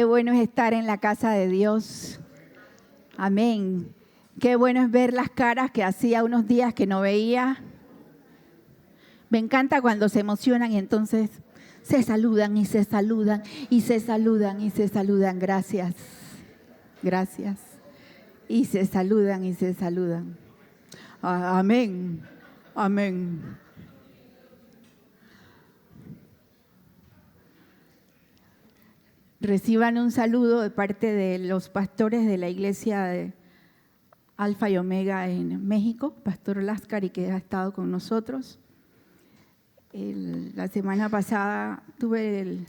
Qué bueno es estar en la casa de Dios. Amén. Qué bueno es ver las caras que hacía unos días que no veía. Me encanta cuando se emocionan y entonces se saludan y se saludan y se saludan y se saludan. Gracias. Gracias. Y se saludan y se saludan. Amén. Amén. Reciban un saludo de parte de los pastores de la iglesia de Alfa y Omega en México, Pastor Láscari, que ha estado con nosotros. La semana pasada tuve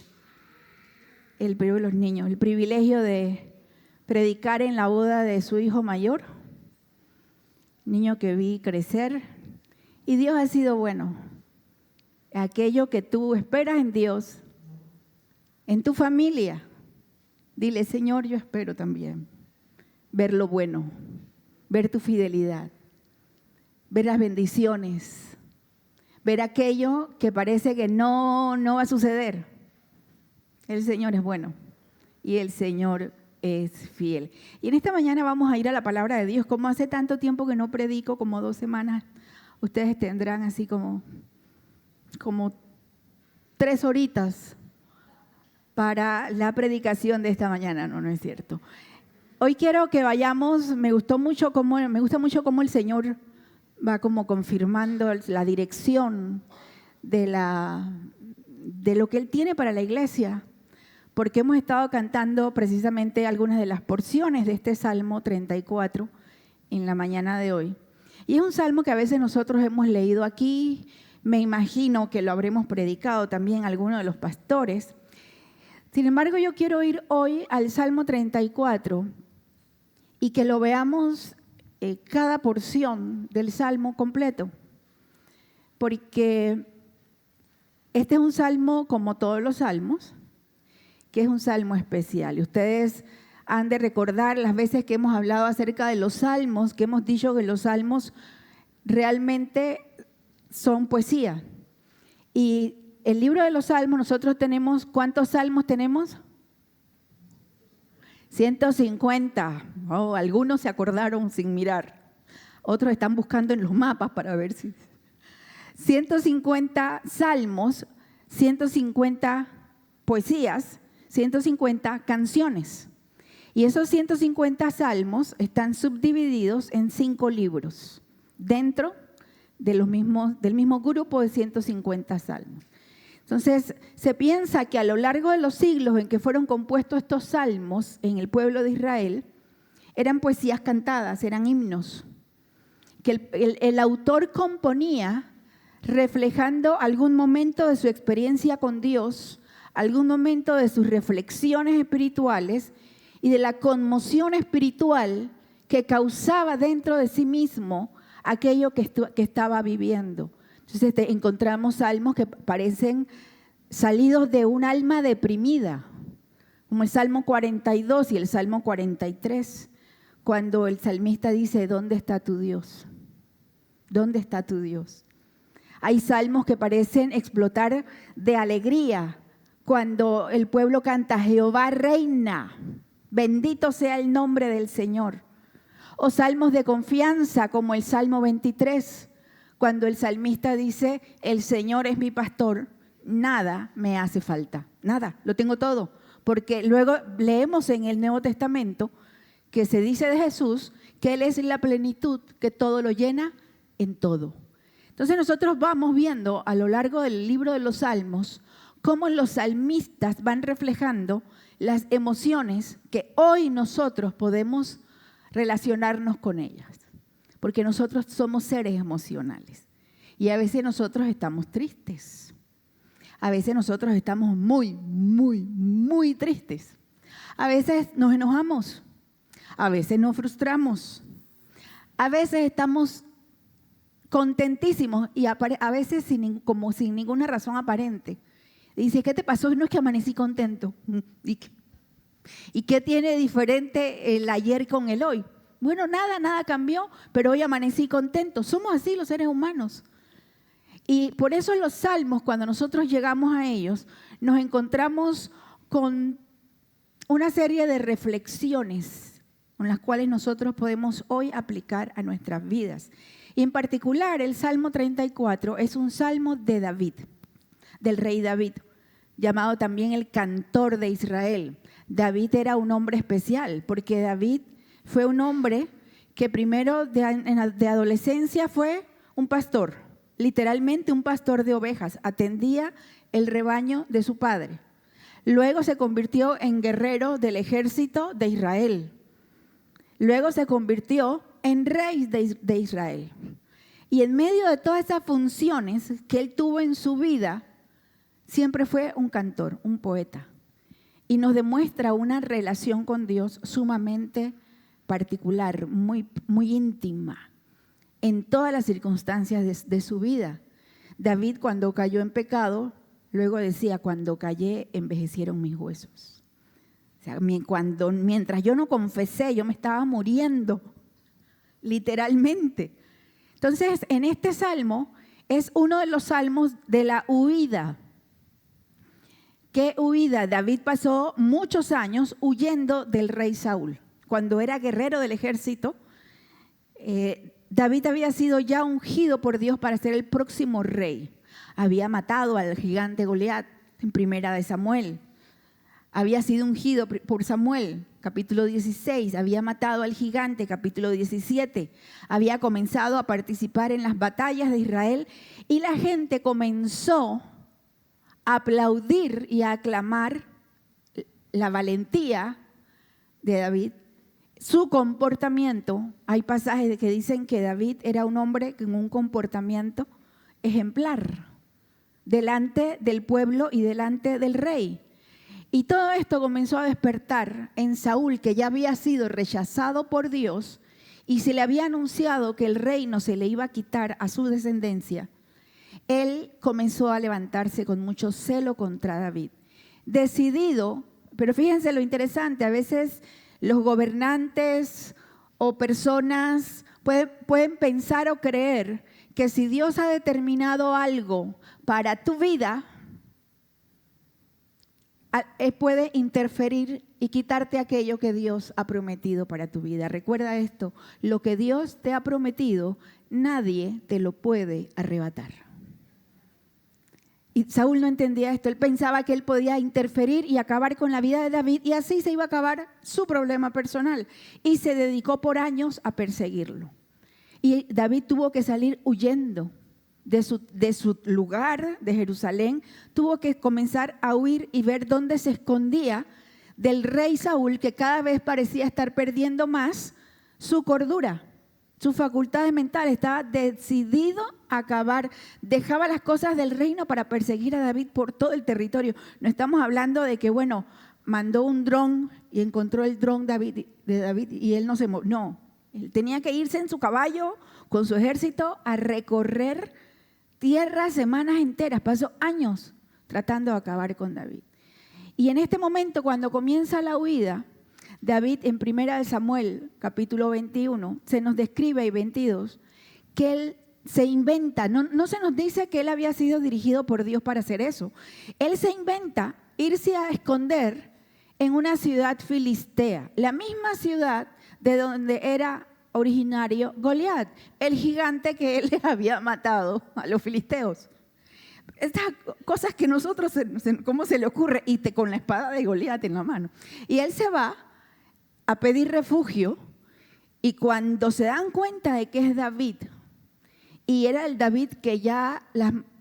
el privilegio de predicar en la boda de su hijo mayor, niño que vi crecer, y Dios ha sido bueno. Aquello que tú esperas en Dios, en tu familia, dile: Señor, yo espero también ver lo bueno, ver tu fidelidad, ver las bendiciones, ver aquello que parece que no va a suceder. El Señor es bueno y el Señor es fiel. Y en esta mañana vamos a ir a la palabra de Dios. Como hace tanto tiempo que no predico, como 2 semanas, ustedes tendrán así como 3 horitas para la predicación de esta mañana. No es cierto. Hoy quiero que vayamos. Me gusta mucho cómo el Señor va como confirmando la dirección de lo que Él tiene para la iglesia, porque hemos estado cantando precisamente algunas de las porciones de este Salmo 34 en la mañana de hoy. Y es un salmo que a veces nosotros hemos leído aquí, me imagino que lo habremos predicado también algunos de los pastores. Sin embargo, yo quiero ir hoy al Salmo 34 y que lo veamos cada porción del Salmo completo, porque este es un salmo como todos los salmos, que es un salmo especial. Y ustedes han de recordar las veces que hemos hablado acerca de los salmos, que hemos dicho que los salmos realmente son poesía. Y el libro de los salmos, nosotros tenemos, ¿cuántos salmos tenemos? 150. Oh, algunos se acordaron sin mirar. Otros están buscando en los mapas para ver si. 150 salmos, 150 poesías, 150 canciones. Y esos 150 salmos están subdivididos en 5 libros, dentro del mismo grupo de 150 salmos. Entonces, se piensa que a lo largo de los siglos en que fueron compuestos estos salmos en el pueblo de Israel, eran poesías cantadas, eran himnos, que el autor componía reflejando algún momento de su experiencia con Dios, algún momento de sus reflexiones espirituales y de la conmoción espiritual que causaba dentro de sí mismo aquello que estaba viviendo. Entonces encontramos salmos que parecen salidos de un alma deprimida, como el Salmo 42 y el Salmo 43, cuando el salmista dice: ¿dónde está tu Dios? ¿Dónde está tu Dios? Hay salmos que parecen explotar de alegría, cuando el pueblo canta: Jehová reina, bendito sea el nombre del Señor. O salmos de confianza, como el Salmo 23, cuando el salmista dice: el Señor es mi pastor, nada me hace falta, nada, lo tengo todo. Porque luego leemos en el Nuevo Testamento que se dice de Jesús que Él es la plenitud, que todo lo llena en todo. Entonces nosotros vamos viendo a lo largo del libro de los Salmos cómo los salmistas van reflejando las emociones que hoy nosotros podemos relacionarnos con ellas. Porque nosotros somos seres emocionales y a veces nosotros estamos tristes, a veces nosotros estamos muy, muy, muy tristes, a veces nos enojamos, a veces nos frustramos, a veces estamos contentísimos y a veces como sin ninguna razón aparente. Y dice: ¿qué te pasó? No, es que amanecí contento. ¿Y qué tiene diferente el ayer con el hoy? Bueno, nada cambió, pero hoy amanecí contento. Somos así los seres humanos. Y por eso en los salmos, cuando nosotros llegamos a ellos, nos encontramos con una serie de reflexiones con las cuales nosotros podemos hoy aplicar a nuestras vidas. Y en particular, el Salmo 34 es un salmo de David, del rey David, llamado también el cantor de Israel. David era un hombre especial, porque David fue un hombre que primero de adolescencia fue un pastor, literalmente un pastor de ovejas, atendía el rebaño de su padre. Luego se convirtió en guerrero del ejército de Israel. Luego se convirtió en rey de Israel. Y en medio de todas esas funciones que él tuvo en su vida, siempre fue un cantor, un poeta. Y nos demuestra una relación con Dios sumamente particular, muy, muy íntima, en todas las circunstancias de su vida. David, cuando cayó en pecado, luego decía: cuando callé, envejecieron mis huesos. O sea, mientras yo no confesé, yo me estaba muriendo, literalmente. Entonces, en este salmo es uno de los salmos de la huida. ¿Qué huida? David pasó muchos años huyendo del rey Saúl. Cuando era guerrero del ejército, David había sido ya ungido por Dios para ser el próximo rey. Había matado al gigante Goliat en Primera de Samuel. Había sido ungido por Samuel, capítulo 16. Había matado al gigante, capítulo 17. Había comenzado a participar en las batallas de Israel y la gente comenzó a aplaudir y a aclamar la valentía de David. Su comportamiento, hay pasajes que dicen que David era un hombre con un comportamiento ejemplar delante del pueblo y delante del rey. Y todo esto comenzó a despertar en Saúl, que ya había sido rechazado por Dios y se le había anunciado que el reino se le iba a quitar a su descendencia. Él comenzó a levantarse con mucho celo contra David. Decidido, pero fíjense lo interesante, a veces los gobernantes o personas pueden pensar o creer que si Dios ha determinado algo para tu vida, puede interferir y quitarte aquello que Dios ha prometido para tu vida. Recuerda esto: lo que Dios te ha prometido, nadie te lo puede arrebatar. Y Saúl no entendía esto. Él pensaba que él podía interferir y acabar con la vida de David, y así se iba a acabar su problema personal. Y se dedicó por años a perseguirlo. Y David tuvo que salir huyendo de su lugar, de Jerusalén. Tuvo que comenzar a huir y ver dónde se escondía del rey Saúl, que cada vez parecía estar perdiendo más su cordura. Sus facultades mentales, estaba decidido a acabar. Dejaba las cosas del reino para perseguir a David por todo el territorio. No estamos hablando de que, bueno, mandó un dron y encontró el dron de David y él no se movió. No, él tenía que irse en su caballo con su ejército a recorrer tierras, semanas enteras. Pasó años tratando de acabar con David. Y en este momento, cuando comienza la huida, David, en Primera de Samuel, capítulo 21, se nos describe, y 22, que él se inventa, no se nos dice que él había sido dirigido por Dios para hacer eso. Él se inventa irse a esconder en una ciudad filistea, la misma ciudad de donde era originario Goliat, el gigante que él había matado a los filisteos. Estas cosas que nosotros, ¿cómo se le ocurre? Y con la espada de Goliat en la mano. Y él se va a pedir refugio, y cuando se dan cuenta de que es David, y era el David que ya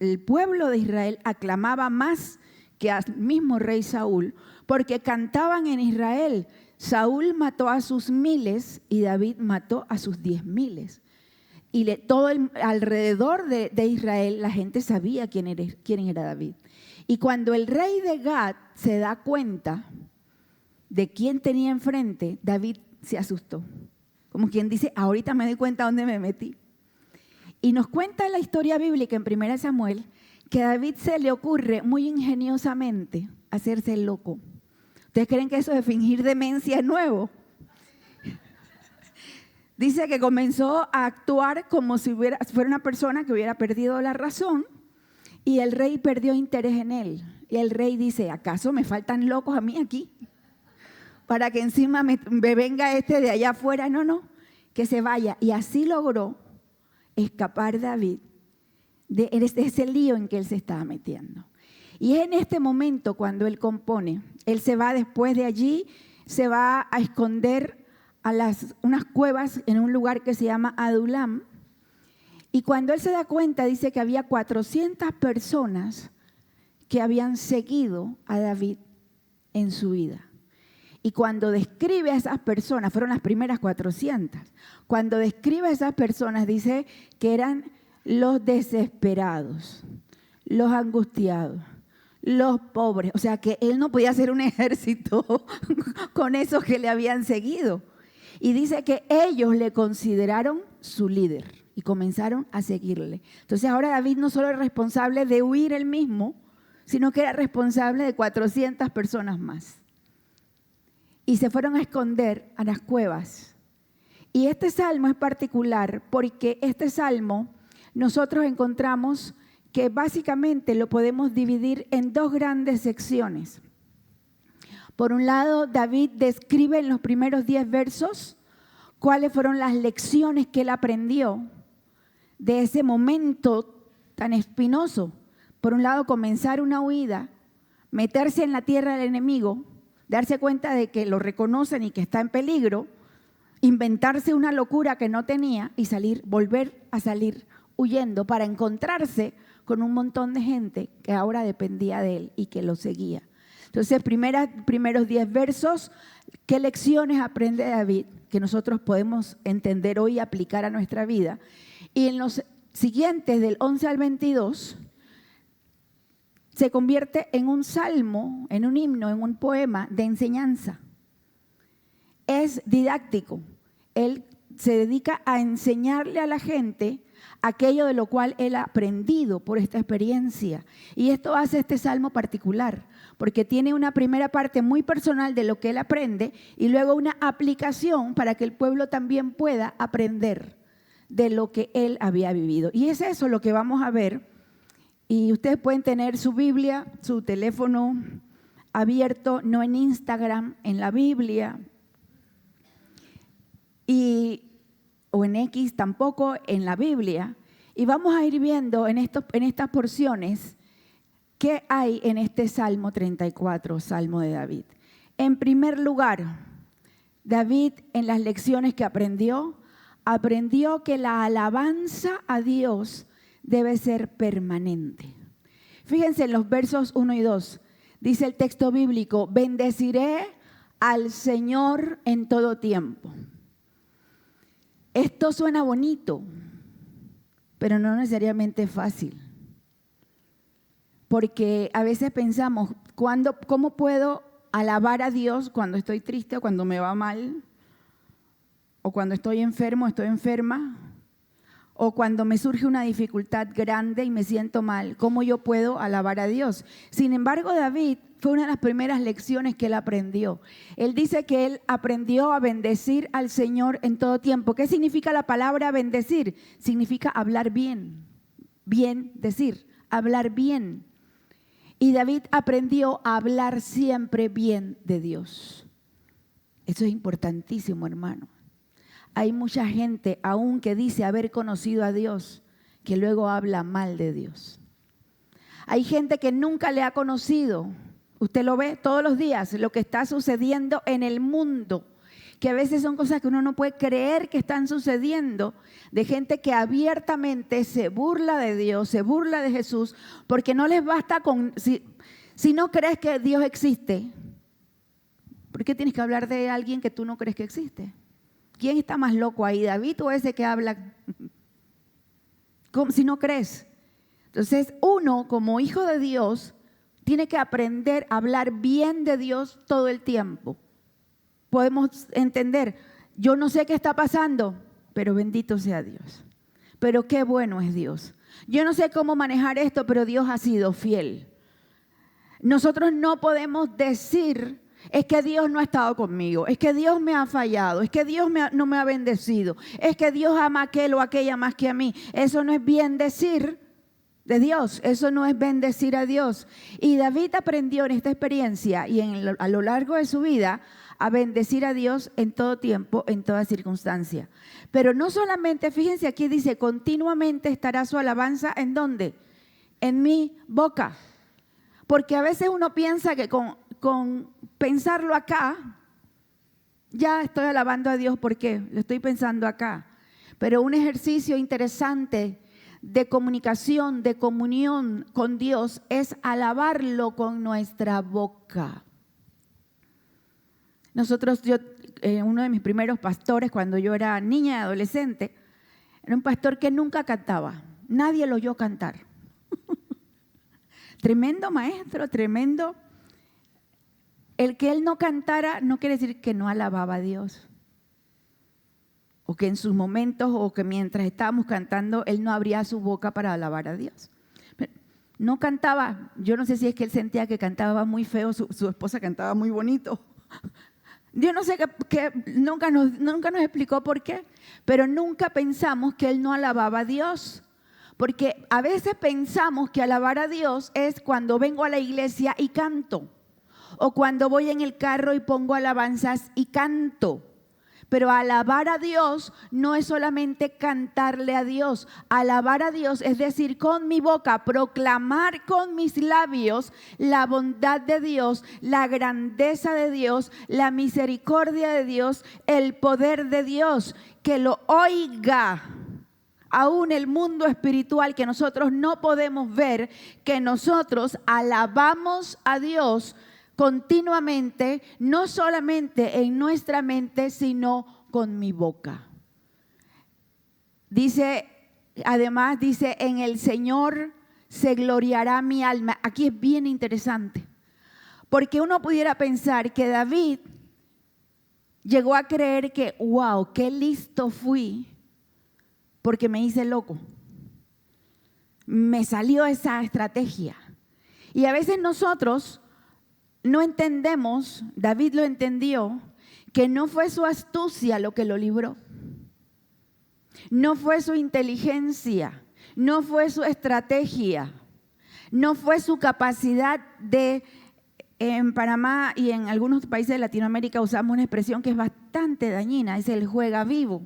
el pueblo de Israel aclamaba más que al mismo rey Saúl, porque cantaban en Israel: Saúl mató a sus 1000 y David mató a sus 10,000. Y alrededor de Israel la gente sabía quién era David. Y cuando el rey de Gad se da cuenta de quién tenía enfrente, David se asustó. Como quien dice: ahorita me doy cuenta dónde me metí. Y nos cuenta la historia bíblica en 1 Samuel que a David se le ocurre muy ingeniosamente hacerse el loco. ¿Ustedes creen que eso de fingir demencia es nuevo? Dice que comenzó a actuar como si fuera una persona que hubiera perdido la razón, y el rey perdió interés en él. Y el rey dice: ¿acaso me faltan locos a mí aquí? para que encima me venga este de allá afuera. No, que se vaya. Y así logró escapar David de ese lío en que él se estaba metiendo. Y es en este momento cuando él compone. Él se va después de allí, se va a esconder a unas cuevas en un lugar que se llama Adulam. Y cuando él se da cuenta, dice que había 400 personas que habían seguido a David en su vida. Y cuando describe a esas personas, fueron las primeras 400, cuando describe a esas personas dice que eran los desesperados, los angustiados, los pobres. O sea que él no podía hacer un ejército con esos que le habían seguido. Y dice que ellos le consideraron su líder y comenzaron a seguirle. Entonces ahora David no solo era responsable de huir él mismo, sino que era responsable de 400 personas más. Y se fueron a esconder a las cuevas. Y este salmo es particular porque este salmo nosotros encontramos que básicamente lo podemos dividir en dos grandes secciones. Por un lado, David describe en los primeros 10 versos cuáles fueron las lecciones que él aprendió de ese momento tan espinoso. Por un lado, comenzar una huida, meterse en la tierra del enemigo, darse cuenta de que lo reconocen y que está en peligro, inventarse una locura que no tenía y volver a salir huyendo para encontrarse con un montón de gente que ahora dependía de él y que lo seguía. Entonces, primeros 10 versos, ¿qué lecciones aprende David que nosotros podemos entender hoy y aplicar a nuestra vida? Y en los siguientes, del 11 al 22, se convierte en un salmo, en un himno, en un poema de enseñanza. Es didáctico. Él se dedica a enseñarle a la gente aquello de lo cual él ha aprendido por esta experiencia. Y esto hace este salmo particular, porque tiene una primera parte muy personal de lo que él aprende y luego una aplicación para que el pueblo también pueda aprender de lo que él había vivido. Y es eso lo que vamos a ver. Y ustedes pueden tener su Biblia, su teléfono abierto, no en Instagram, en la Biblia. O en X tampoco, en la Biblia. Y vamos a ir viendo en estas porciones qué hay en este Salmo 34, Salmo de David. En primer lugar, David en las lecciones que aprendió que la alabanza a Dios debe ser permanente. Fíjense en los versos 1 y 2. Dice el texto bíblico, bendeciré al Señor en todo tiempo. Esto suena bonito, pero no necesariamente fácil. Porque a veces pensamos, ¿cómo puedo alabar a Dios cuando estoy triste o cuando me va mal? O cuando estoy enfermo, estoy enferma. O cuando me surge una dificultad grande y me siento mal, ¿cómo yo puedo alabar a Dios? Sin embargo, David fue una de las primeras lecciones que él aprendió. Él dice que él aprendió a bendecir al Señor en todo tiempo. ¿Qué significa la palabra bendecir? Significa hablar bien, decir, hablar bien. Y David aprendió a hablar siempre bien de Dios. Eso es importantísimo, hermano. Hay mucha gente aún que dice haber conocido a Dios, que luego habla mal de Dios. Hay gente que nunca le ha conocido. Usted lo ve todos los días, lo que está sucediendo en el mundo, que a veces son cosas que uno no puede creer que están sucediendo, de gente que abiertamente se burla de Dios, se burla de Jesús, porque no les basta con, si no crees que Dios existe, ¿por qué tienes que hablar de alguien que tú no crees que existe? ¿Quién está más loco ahí, David o ese que habla si no crees? Entonces, uno como hijo de Dios tiene que aprender a hablar bien de Dios todo el tiempo. Podemos entender, yo no sé qué está pasando, pero bendito sea Dios. Pero qué bueno es Dios. Yo no sé cómo manejar esto, pero Dios ha sido fiel. Nosotros no podemos decir, es que Dios no ha estado conmigo, es que Dios me ha fallado, es que Dios no me ha bendecido, es que Dios ama a aquel o aquella más que a mí. Eso no es bien decir de Dios, eso no es bendecir a Dios. Y David aprendió en esta experiencia y a lo largo de su vida a bendecir a Dios en todo tiempo, en toda circunstancia. Pero no solamente, fíjense aquí dice, continuamente estará su alabanza, ¿en dónde? En mi boca. Porque a veces uno piensa que con pensarlo acá, ya estoy alabando a Dios, ¿por qué? Lo estoy pensando acá. Pero un ejercicio interesante de comunicación, de comunión con Dios es alabarlo con nuestra boca. Nosotros, uno de mis primeros pastores cuando yo era niña y adolescente, era un pastor que nunca cantaba, nadie lo oyó cantar. Tremendo maestro, tremendo. El que él no cantara no quiere decir que no alababa a Dios. O que en sus momentos o que mientras estábamos cantando, él no abría su boca para alabar a Dios. Pero no cantaba, yo no sé si es que él sentía que cantaba muy feo, su esposa cantaba muy bonito. Yo no sé nunca nos explicó por qué, pero nunca pensamos que él no alababa a Dios. Porque a veces pensamos que alabar a Dios es cuando vengo a la iglesia y canto, o cuando voy en el carro y pongo alabanzas y canto. Pero alabar a Dios no es solamente cantarle a Dios. Alabar a Dios es decir, con mi boca, proclamar con mis labios la bondad de Dios, la grandeza de Dios, la misericordia de Dios, el poder de Dios. Que lo oiga aún el mundo espiritual que nosotros no podemos ver, que nosotros alabamos a Dios continuamente, no solamente en nuestra mente, sino con mi boca. Dice, además dice, en el Señor se gloriará mi alma. Aquí es bien interesante, porque uno pudiera pensar que David llegó a creer que, wow, qué listo fui, porque me hice loco. Me salió esa estrategia. Y a veces nosotros no entendemos, David lo entendió, que no fue su astucia lo que lo libró. No fue su inteligencia, no fue su estrategia, no fue su capacidad de, en Panamá y en algunos países de Latinoamérica usamos una expresión que es bastante dañina, es el juega vivo.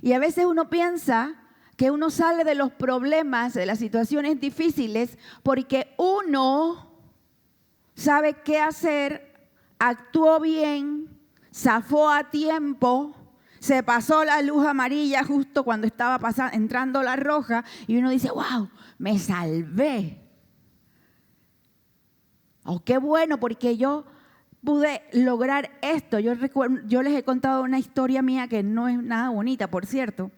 Y a veces uno piensa que uno sale de los problemas, de las situaciones difíciles, porque uno sabe qué hacer, actuó bien, zafó a tiempo, se pasó la luz amarilla justo cuando estaba entrando la roja y uno dice, wow, me salvé. Oh, qué bueno, porque yo pude lograr esto. Yo les he contado una historia mía que no es nada bonita, por cierto.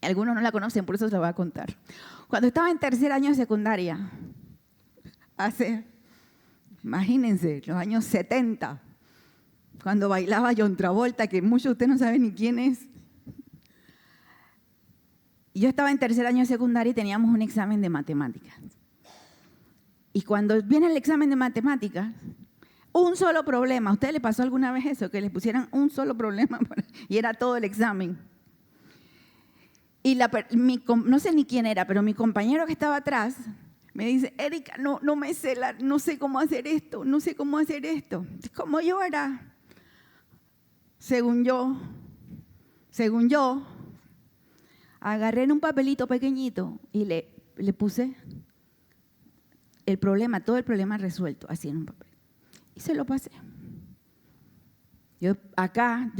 Algunos no la conocen, por eso se la voy a contar. Cuando estaba en tercer año de secundaria, imagínense, los años 70, cuando bailaba John Travolta, que muchos de ustedes no saben ni quién es. Yo estaba en tercer año de secundaria y teníamos un examen de matemáticas. Y cuando viene el examen de matemáticas, un solo problema. ¿A usted le pasó alguna vez eso? Que le pusieran un solo problema y era todo el examen. Y no sé ni quién era, pero mi compañero que estaba atrás me dice, Erika, no me sé, no sé cómo hacer esto, no sé cómo hacer esto. Como yo era, según yo, agarré en un papelito pequeñito y le puse el problema, todo el problema resuelto, así en un papel. Y se lo pasé. Yo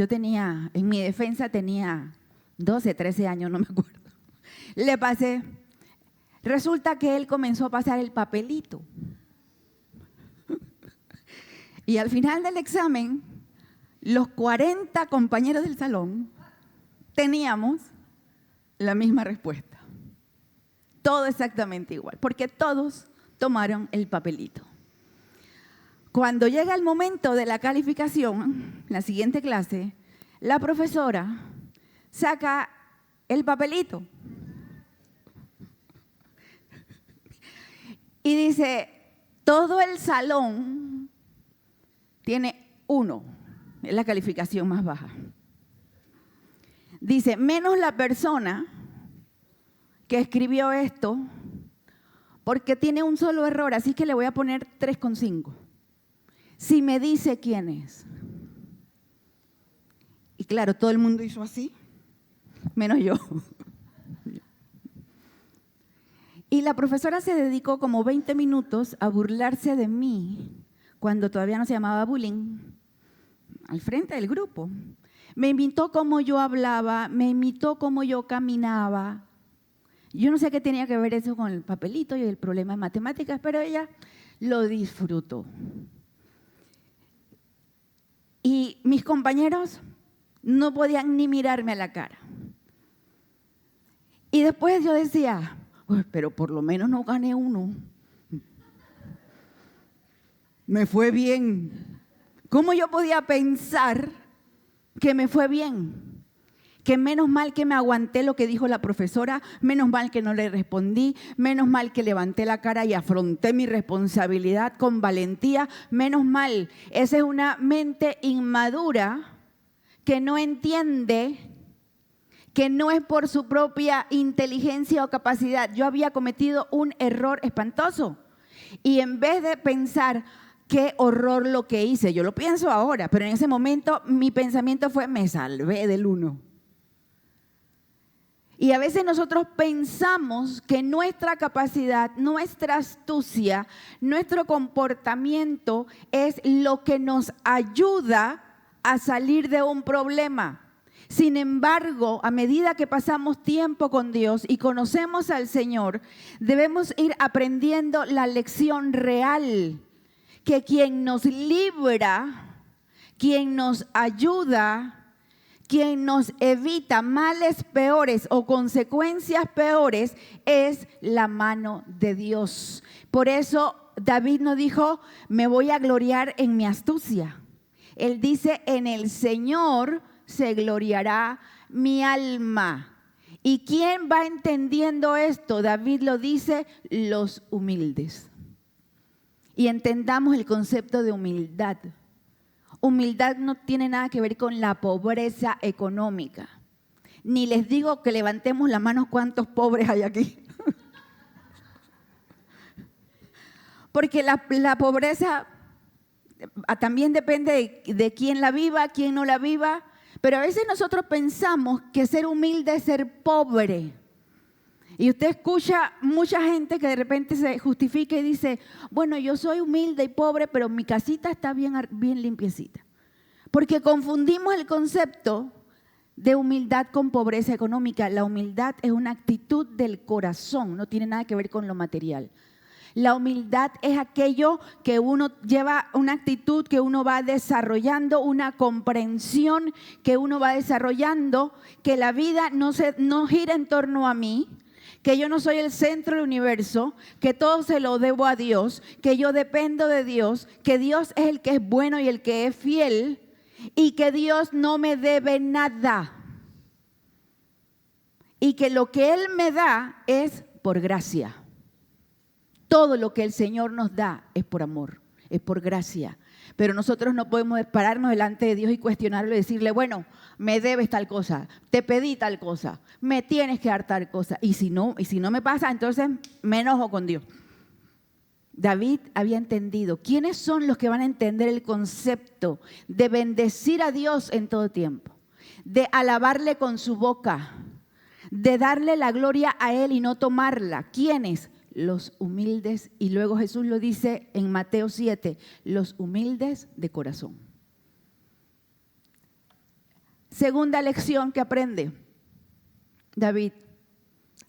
tenía, en mi defensa tenía 12, 13 años, no me acuerdo. Le pasé. Resulta que él comenzó a pasar el papelito. Y al final del examen, los 40 compañeros del salón teníamos la misma respuesta. Todo exactamente igual, porque todos tomaron el papelito. Cuando llega el momento de la calificación, la siguiente clase, la profesora saca el papelito y dice, todo el salón tiene 1, es la calificación más baja. Dice, menos la persona que escribió esto, porque tiene un solo error, así que le voy a poner 3,5. si me dice quién es. Y claro, todo el mundo hizo así, menos yo. Y la profesora se dedicó como 20 minutos a burlarse de mí, cuando todavía no se llamaba bullying, al frente del grupo. Me imitó cómo yo hablaba, me imitó cómo yo caminaba. Yo no sé qué tenía que ver eso con el papelito y el problema de matemáticas, pero ella lo disfrutó. Y mis compañeros no podían ni mirarme a la cara. Y después yo decía, pues, pero por lo menos no gané uno. Me fue bien. ¿Cómo yo podía pensar que me fue bien? Que menos mal que me aguanté lo que dijo la profesora, menos mal que no le respondí, menos mal que levanté la cara y afronté mi responsabilidad con valentía, menos mal. Esa es una mente inmadura que no entiende que no es por su propia inteligencia o capacidad. Yo había cometido un error espantoso y en vez de pensar, qué horror lo que hice, yo lo pienso ahora, pero en ese momento mi pensamiento fue, me salvé del uno. Y a veces nosotros pensamos que nuestra capacidad, nuestra astucia, nuestro comportamiento es lo que nos ayuda a salir de un problema. Sin embargo, a medida que pasamos tiempo con Dios y conocemos al Señor, debemos ir aprendiendo la lección real, que quien nos libra, quien nos ayuda, quien nos evita males peores o consecuencias peores es la mano de Dios. Por eso David no dijo, me voy a gloriar en mi astucia. Él dice, en el Señor se gloriará mi alma. ¿Y quién va entendiendo esto? David lo dice, los humildes. Y entendamos el concepto de humildad. Humildad no tiene nada que ver con la pobreza económica. Ni les digo que levantemos la mano cuántos pobres hay aquí. Porque la pobreza también depende de quién la viva, quién no la viva. Pero a veces nosotros pensamos que ser humilde es ser pobre. Y usted escucha mucha gente que de repente se justifica y dice, bueno, yo soy humilde y pobre, pero mi casita está bien limpiecita. Porque confundimos el concepto de humildad con pobreza económica. La humildad es una actitud del corazón, no tiene nada que ver con lo material. La humildad es aquello que uno lleva, una actitud que uno va desarrollando, una comprensión que uno va desarrollando, que la vida no gira en torno a mí, que yo no soy el centro del universo, que todo se lo debo a Dios, que yo dependo de Dios, que Dios es el que es bueno y el que es fiel y que Dios no me debe nada. Y que lo que Él me da es por gracia. Todo lo que el Señor nos da es por amor, es por gracia. Pero nosotros no podemos pararnos delante de Dios y cuestionarlo y decirle, bueno, me debes tal cosa, te pedí tal cosa, me tienes que dar tal cosa. Y si no me pasa, entonces me enojo con Dios. David había entendido. ¿Quiénes son los que van a entender el concepto de bendecir a Dios en todo tiempo? De alabarle con su boca, de darle la gloria a Él y no tomarla. ¿Quiénes? Los humildes, y luego Jesús lo dice en Mateo 7, los humildes de corazón. Segunda lección que aprende David,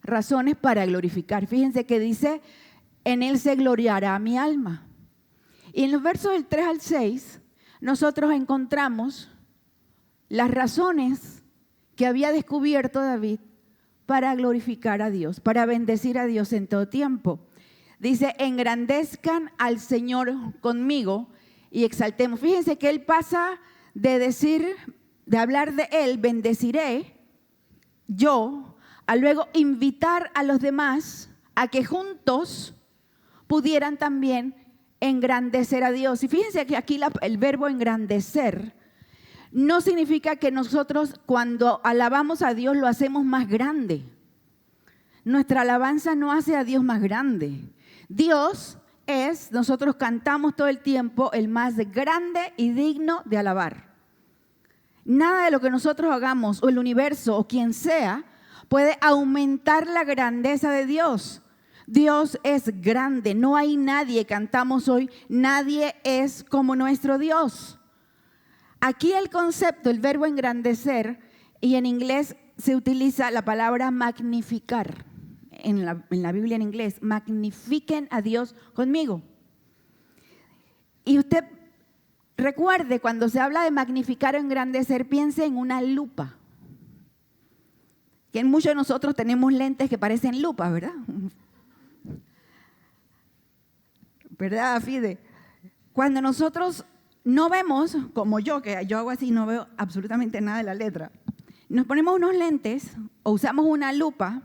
razones para glorificar. Fíjense que dice, en Él se gloriará mi alma. Y en los versos del 3 al 6, nosotros encontramos las razones que había descubierto David para glorificar a Dios, para bendecir a Dios en todo tiempo. Dice, engrandezcan al Señor conmigo y exaltemos. Fíjense que él pasa de hablar de Él, bendeciré yo, a luego invitar a los demás a que juntos pudieran también engrandecer a Dios. Y fíjense que aquí el verbo engrandecer no significa que nosotros cuando alabamos a Dios lo hacemos más grande. Nuestra alabanza no hace a Dios más grande. Dios es, nosotros cantamos todo el tiempo, el más grande y digno de alabar. Nada de lo que nosotros hagamos, o el universo, o quien sea, puede aumentar la grandeza de Dios. Dios es grande, no hay nadie, cantamos hoy, nadie es como nuestro Dios. Aquí el concepto, el verbo engrandecer, y en inglés se utiliza la palabra magnificar. En la Biblia en inglés, magnifiquen a Dios conmigo. Y usted recuerde, cuando se habla de magnificar o engrandecer, piense en una lupa. Que muchos de nosotros tenemos lentes que parecen lupas, ¿verdad? ¿Verdad, Fide? Cuando nosotros no vemos, como yo, que yo hago así, no veo absolutamente nada de la letra, nos ponemos unos lentes o usamos una lupa,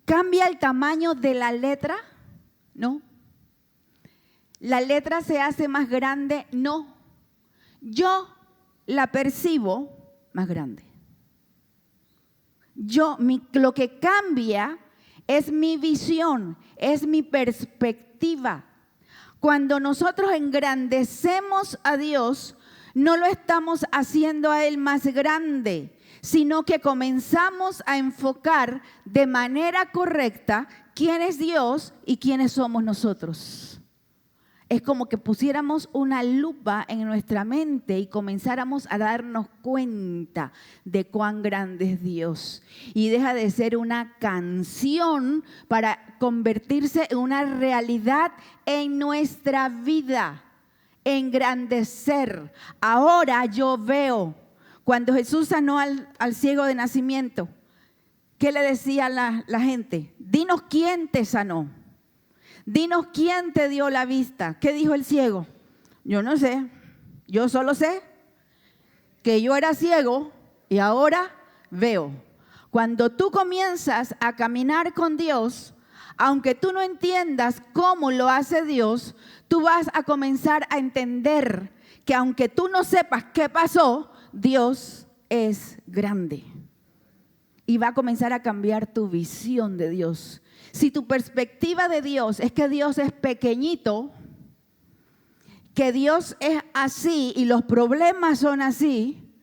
¿cambia el tamaño de la letra? No. ¿La letra se hace más grande? No. Yo la percibo más grande. Lo que cambia es mi visión, es mi perspectiva. Cuando nosotros engrandecemos a Dios, no lo estamos haciendo a Él más grande, sino que comenzamos a enfocar de manera correcta quién es Dios y quiénes somos nosotros. Es como que pusiéramos una lupa en nuestra mente y comenzáramos a darnos cuenta de cuán grande es Dios. Y deja de ser una canción para convertirse en una realidad en nuestra vida. Engrandecer. Ahora yo veo. Cuando Jesús sanó al ciego de nacimiento, ¿qué le decía la gente? Dinos quién te sanó. Dinos quién te dio la vista. ¿Qué dijo el ciego? Yo no sé. Yo solo sé que yo era ciego y ahora veo. Cuando tú comienzas a caminar con Dios, aunque tú no entiendas cómo lo hace Dios, tú vas a comenzar a entender que aunque tú no sepas qué pasó, Dios es grande. Y va a comenzar a cambiar tu visión de Dios. Si tu perspectiva de Dios es que Dios es pequeñito, que Dios es así y los problemas son así,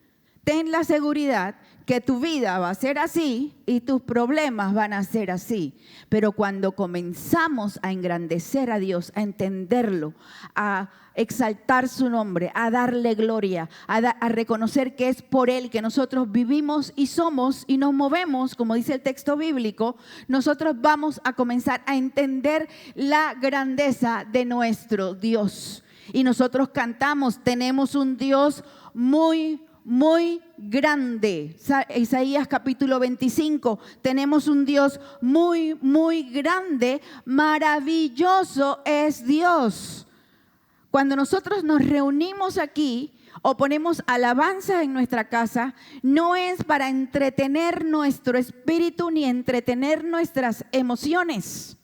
ten la seguridad que tu vida va a ser así y tus problemas van a ser así. Pero cuando comenzamos a engrandecer a Dios, a entenderlo, a exaltar su nombre, a darle gloria, a reconocer que es por Él que nosotros vivimos y somos y nos movemos, como dice el texto bíblico, nosotros vamos a comenzar a entender la grandeza de nuestro Dios. Y nosotros cantamos, tenemos un Dios muy grande. Isaías capítulo 25, tenemos un Dios muy grande, maravilloso es Dios. Cuando nosotros nos reunimos aquí o ponemos alabanza en nuestra casa, no es para entretener nuestro espíritu ni entretener nuestras emociones.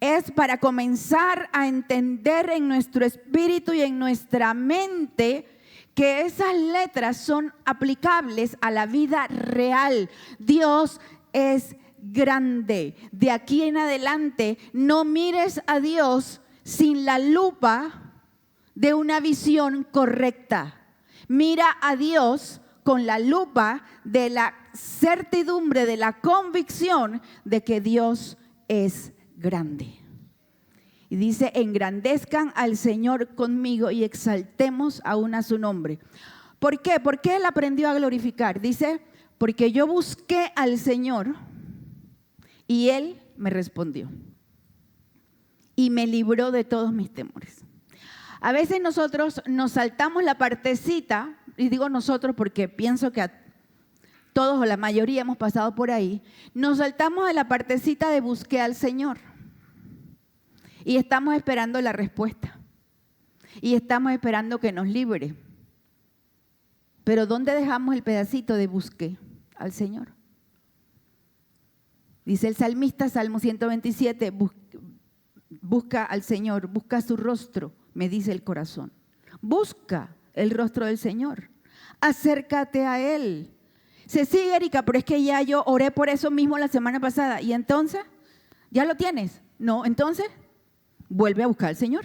Es para comenzar a entender en nuestro espíritu y en nuestra mente que esas letras son aplicables a la vida real. Dios es grande. De aquí en adelante, no mires a Dios sin la lupa de una visión correcta. Mira a Dios con la lupa de la certidumbre, de la convicción de que Dios es grande. Y dice, engrandezcan al Señor conmigo y exaltemos aún a su nombre. ¿Por qué? ¿Por qué él aprendió a glorificar? Dice, porque yo busqué al Señor y Él me respondió y me libró de todos mis temores. A veces nosotros nos saltamos la partecita, y digo nosotros porque pienso que a todos o la mayoría hemos pasado por ahí, nos saltamos de la partecita de busqué al Señor. Y estamos esperando la respuesta. Y estamos esperando que nos libre. Pero ¿dónde dejamos el pedacito de busqué al Señor? Dice el salmista, Salmo 127, busca al Señor, busca su rostro, me dice el corazón. Busca el rostro del Señor. Acércate a Él. Sí, Erika, pero es que ya yo oré por eso mismo la semana pasada. ¿Y entonces? ¿Ya lo tienes? No, entonces vuelve a buscar al Señor.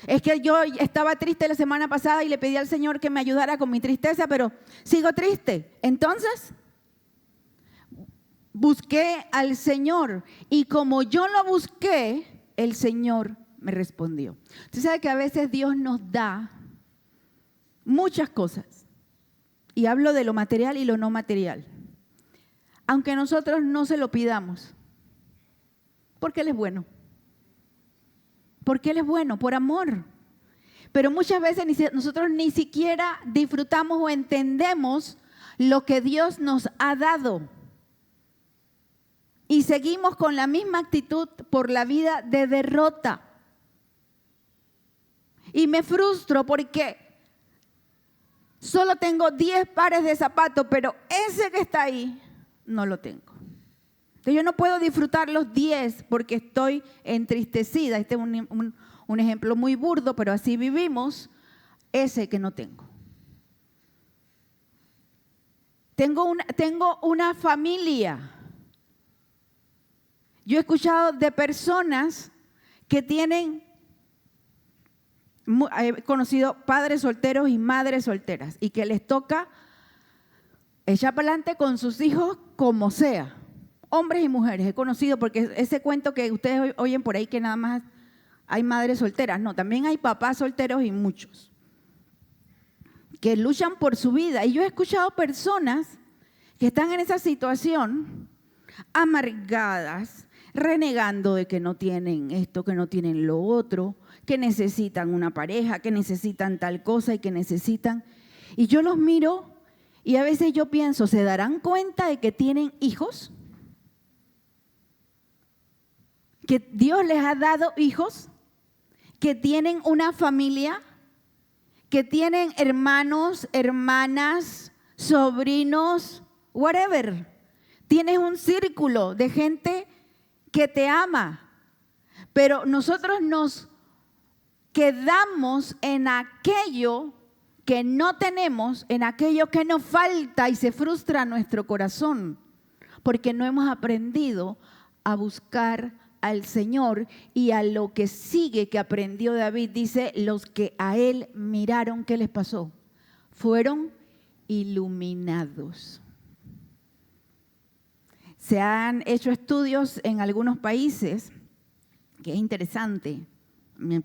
Es que yo estaba triste la semana pasada y le pedí al Señor que me ayudara con mi tristeza, pero sigo triste. Entonces, busqué al Señor y como yo lo busqué, el Señor me respondió. Usted sabe que a veces Dios nos da muchas cosas. Y hablo de lo material y lo no material. Aunque nosotros no se lo pidamos. Porque Él es bueno. Porque Él es bueno, por amor. Pero muchas veces nosotros ni siquiera disfrutamos o entendemos lo que Dios nos ha dado. Y seguimos con la misma actitud por la vida de derrota. Y me frustro porque solo tengo 10 pares de zapatos, pero ese que está ahí no lo tengo. Entonces yo no puedo disfrutar los 10 porque estoy entristecida. Este es un ejemplo muy burdo, pero así vivimos. Ese que no tengo. Tengo una familia. Yo he escuchado de personas que he conocido padres solteros y madres solteras y que les toca echar para adelante con sus hijos como sea. Hombres y mujeres, he conocido, porque ese cuento que ustedes oyen por ahí que nada más hay madres solteras, no, también hay papás solteros y muchos que luchan por su vida. Y yo he escuchado personas que están en esa situación amargadas, renegando de que no tienen esto, que no tienen lo otro, que necesitan una pareja, que necesitan tal cosa y que necesitan. Y yo los miro y a veces yo pienso, ¿se darán cuenta de que tienen hijos? Que Dios les ha dado hijos, que tienen una familia, que tienen hermanos, hermanas, sobrinos, whatever. Tienes un círculo de gente que te ama, pero nosotros nos quedamos en aquello que no tenemos, en aquello que nos falta y se frustra nuestro corazón, porque no hemos aprendido a buscar al Señor. Y a lo que sigue que aprendió David, dice, los que a él miraron, ¿qué les pasó? Fueron iluminados. Se han hecho estudios en algunos países, que es interesante,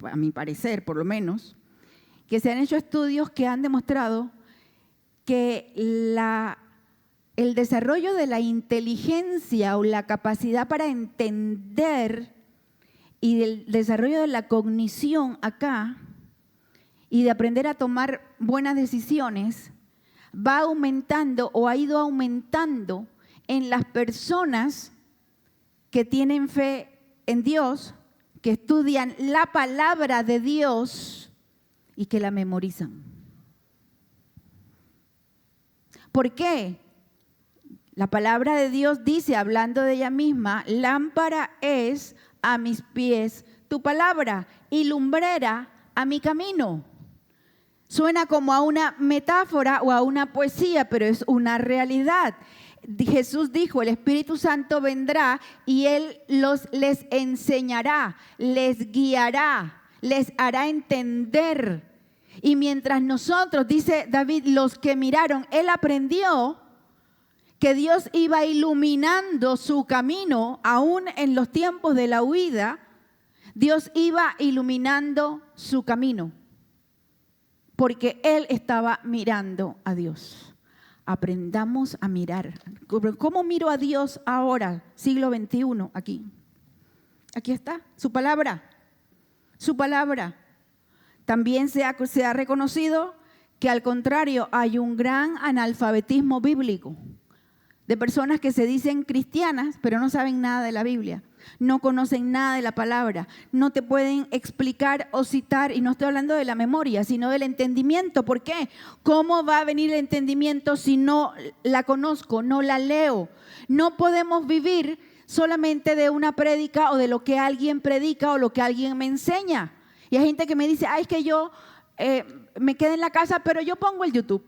a mi parecer por lo menos, que se han hecho estudios que han demostrado que el desarrollo de la inteligencia o la capacidad para entender y el desarrollo de la cognición acá y de aprender a tomar buenas decisiones va aumentando o ha ido aumentando en las personas que tienen fe en Dios, que estudian la palabra de Dios y que la memorizan. ¿Por qué? La palabra de Dios dice, hablando de ella misma, lámpara es a mis pies tu palabra y lumbrera a mi camino. Suena como a una metáfora o a una poesía, pero es una realidad. Jesús dijo, el Espíritu Santo vendrá y Él les enseñará, les guiará, les hará entender. Y mientras nosotros, dice David, los que miraron, él aprendió que Dios iba iluminando su camino, aún en los tiempos de la huida, Dios iba iluminando su camino, porque él estaba mirando a Dios. Aprendamos a mirar. ¿Cómo miro a Dios ahora, siglo XXI, aquí? Aquí está, su palabra. Su palabra. También se ha reconocido que al contrario hay un gran analfabetismo bíblico de personas que se dicen cristianas, pero no saben nada de la Biblia, no conocen nada de la palabra, no te pueden explicar o citar, y no estoy hablando de la memoria, sino del entendimiento. ¿Por qué? ¿Cómo va a venir el entendimiento si no la conozco, no la leo? No podemos vivir solamente de una prédica o de lo que alguien predica o lo que alguien me enseña. Y hay gente que me dice, es que yo me quedé en la casa, pero yo pongo el YouTube.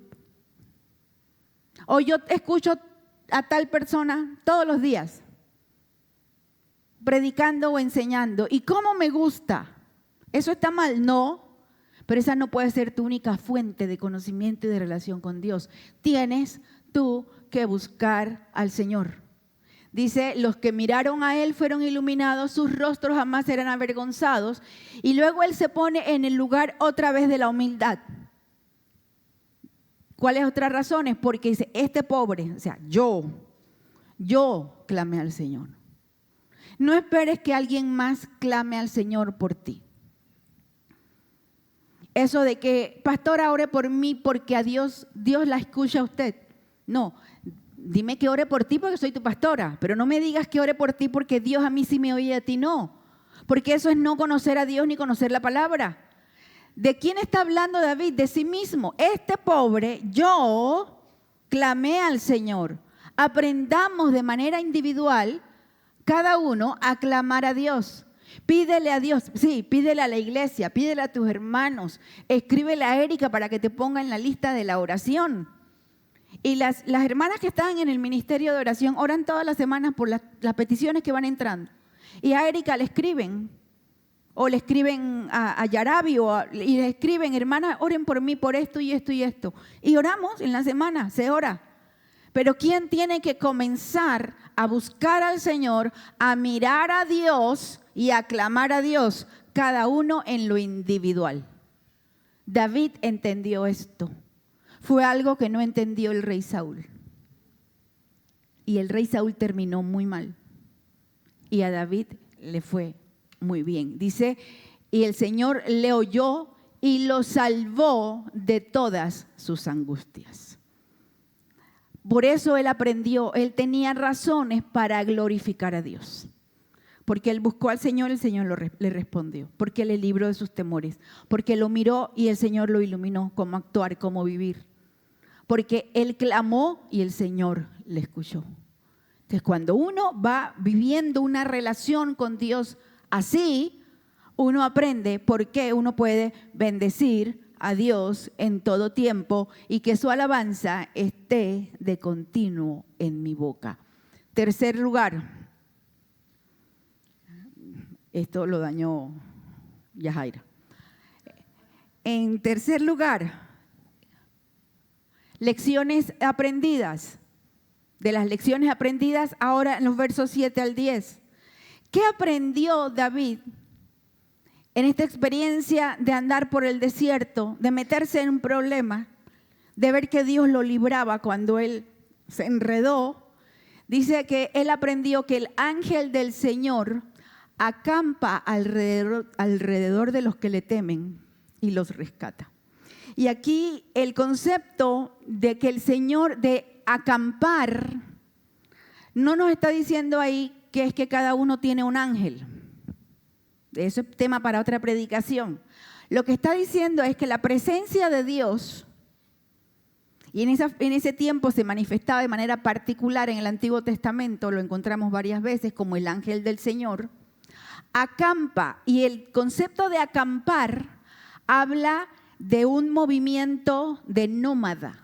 O yo escucho a tal persona todos los días. predicando o enseñando. ¿Y cómo me gusta? ¿Eso está mal? No, pero esa no puede ser tu única fuente de conocimiento y de relación con Dios. Tienes tú que buscar al Señor. Dice, los que miraron a Él fueron iluminados, sus rostros jamás serán avergonzados. Y luego Él se pone en el lugar otra vez de la humildad. ¿Cuáles otras razones? Porque dice, este pobre, o sea, yo clamé al Señor. No esperes que alguien más clame al Señor por ti. Eso de que, pastora, ore por mí porque a Dios la escucha a usted. No, dime que ore por ti porque soy tu pastora, pero no me digas que ore por ti porque Dios a mí sí me oye, a ti no. Porque eso es no conocer a Dios ni conocer la palabra. ¿De quién está hablando David? De sí mismo. Este pobre, yo clamé al Señor. Aprendamos de manera individual, cada uno, a clamar a Dios. Pídele a Dios, sí, pídele a la iglesia, pídele a tus hermanos, escríbele a Erika para que te ponga en la lista de la oración. Y las hermanas que están en el ministerio de oración oran todas las semanas por las peticiones que van entrando. Y a Erika le escriben, o le escriben a Yarabi, y le escriben, hermanas, oren por mí por esto y esto y esto. Y oramos en la semana, se ora. Pero ¿quién tiene que comenzar a buscar al Señor, a mirar a Dios y a clamar a Dios? Cada uno en lo individual. David entendió esto. Fue algo que no entendió el rey Saúl. Y el rey Saúl terminó muy mal. Y a David le fue muy bien. Dice, y el Señor le oyó y lo salvó de todas sus angustias. Por eso él aprendió, él tenía razones para glorificar a Dios. Porque él buscó al Señor, el Señor le respondió. Porque le libró de sus temores. Porque lo miró y el Señor lo iluminó cómo actuar, cómo vivir. Porque él clamó y el Señor le escuchó. Entonces, cuando uno va viviendo una relación con Dios así, uno aprende por qué uno puede bendecir a Dios en todo tiempo y que su alabanza esté de continuo en mi boca. Tercer lugar, esto lo dañó Yajaira. En tercer lugar, lecciones aprendidas. De las lecciones aprendidas ahora en los versos 7 al 10. ¿Qué aprendió David en esta experiencia de andar por el desierto, de meterse en un problema, de ver que Dios lo libraba cuando él se enredó? Dice que él aprendió que el ángel del Señor acampa alrededor de los que le temen y los rescata. Y aquí el concepto de que el Señor, de acampar, no nos está diciendo ahí que es que cada uno tiene un ángel. Eso es tema para otra predicación. Lo que está diciendo es que la presencia de Dios, y en ese tiempo se manifestaba de manera particular en el Antiguo Testamento, lo encontramos varias veces como el ángel del Señor, acampa. Y el concepto de acampar habla de un movimiento de nómada.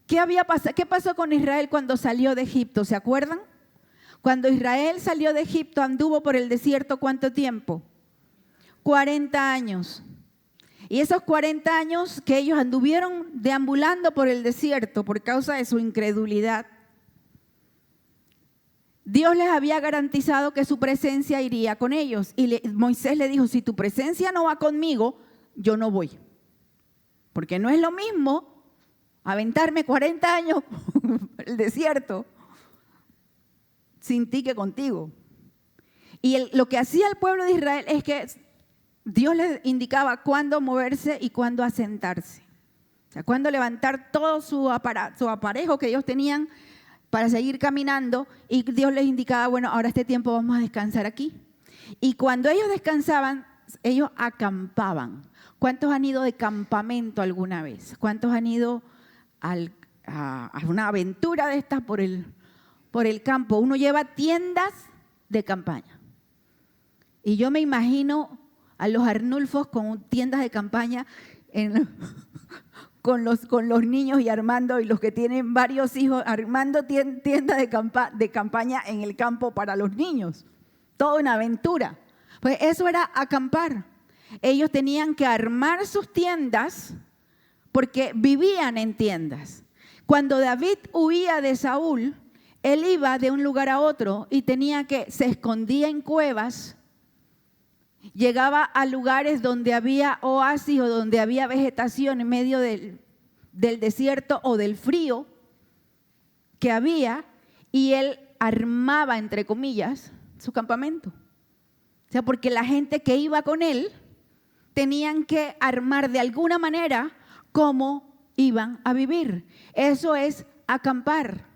¿Qué pasó con Israel cuando salió de Egipto? ¿Se acuerdan? Cuando Israel salió de Egipto, anduvo por el desierto, ¿cuánto tiempo? 40 años. Y esos 40 años que ellos anduvieron deambulando por el desierto por causa de su incredulidad, Dios les había garantizado que su presencia iría con ellos. Y Moisés le dijo, si tu presencia no va conmigo, yo no voy. Porque no es lo mismo aventarme 40 años por el desierto sin ti que contigo. Y lo que hacía el pueblo de Israel es que Dios les indicaba cuándo moverse y cuándo asentarse. O sea, cuándo levantar todo su aparejo que ellos tenían para seguir caminando, y Dios les indicaba, bueno, ahora este tiempo vamos a descansar aquí. Y cuando ellos descansaban, ellos acampaban. ¿Cuántos han ido de campamento alguna vez? ¿Cuántos han ido a una aventura de estas por el campo? Uno lleva tiendas de campaña. Y yo me imagino a los Arnulfos con tiendas de campaña con los niños y armando, y los que tienen varios hijos, armando tiendas de campaña en el campo para los niños. Toda una aventura. Pues eso era acampar. Ellos tenían que armar sus tiendas porque vivían en tiendas. Cuando David huía de Saúl, él iba de un lugar a otro y se escondía en cuevas, llegaba a lugares donde había oasis o donde había vegetación en medio del desierto o del frío que había, y él armaba, entre comillas, su campamento. O sea, porque la gente que iba con él tenían que armar de alguna manera cómo iban a vivir. Eso es acampar.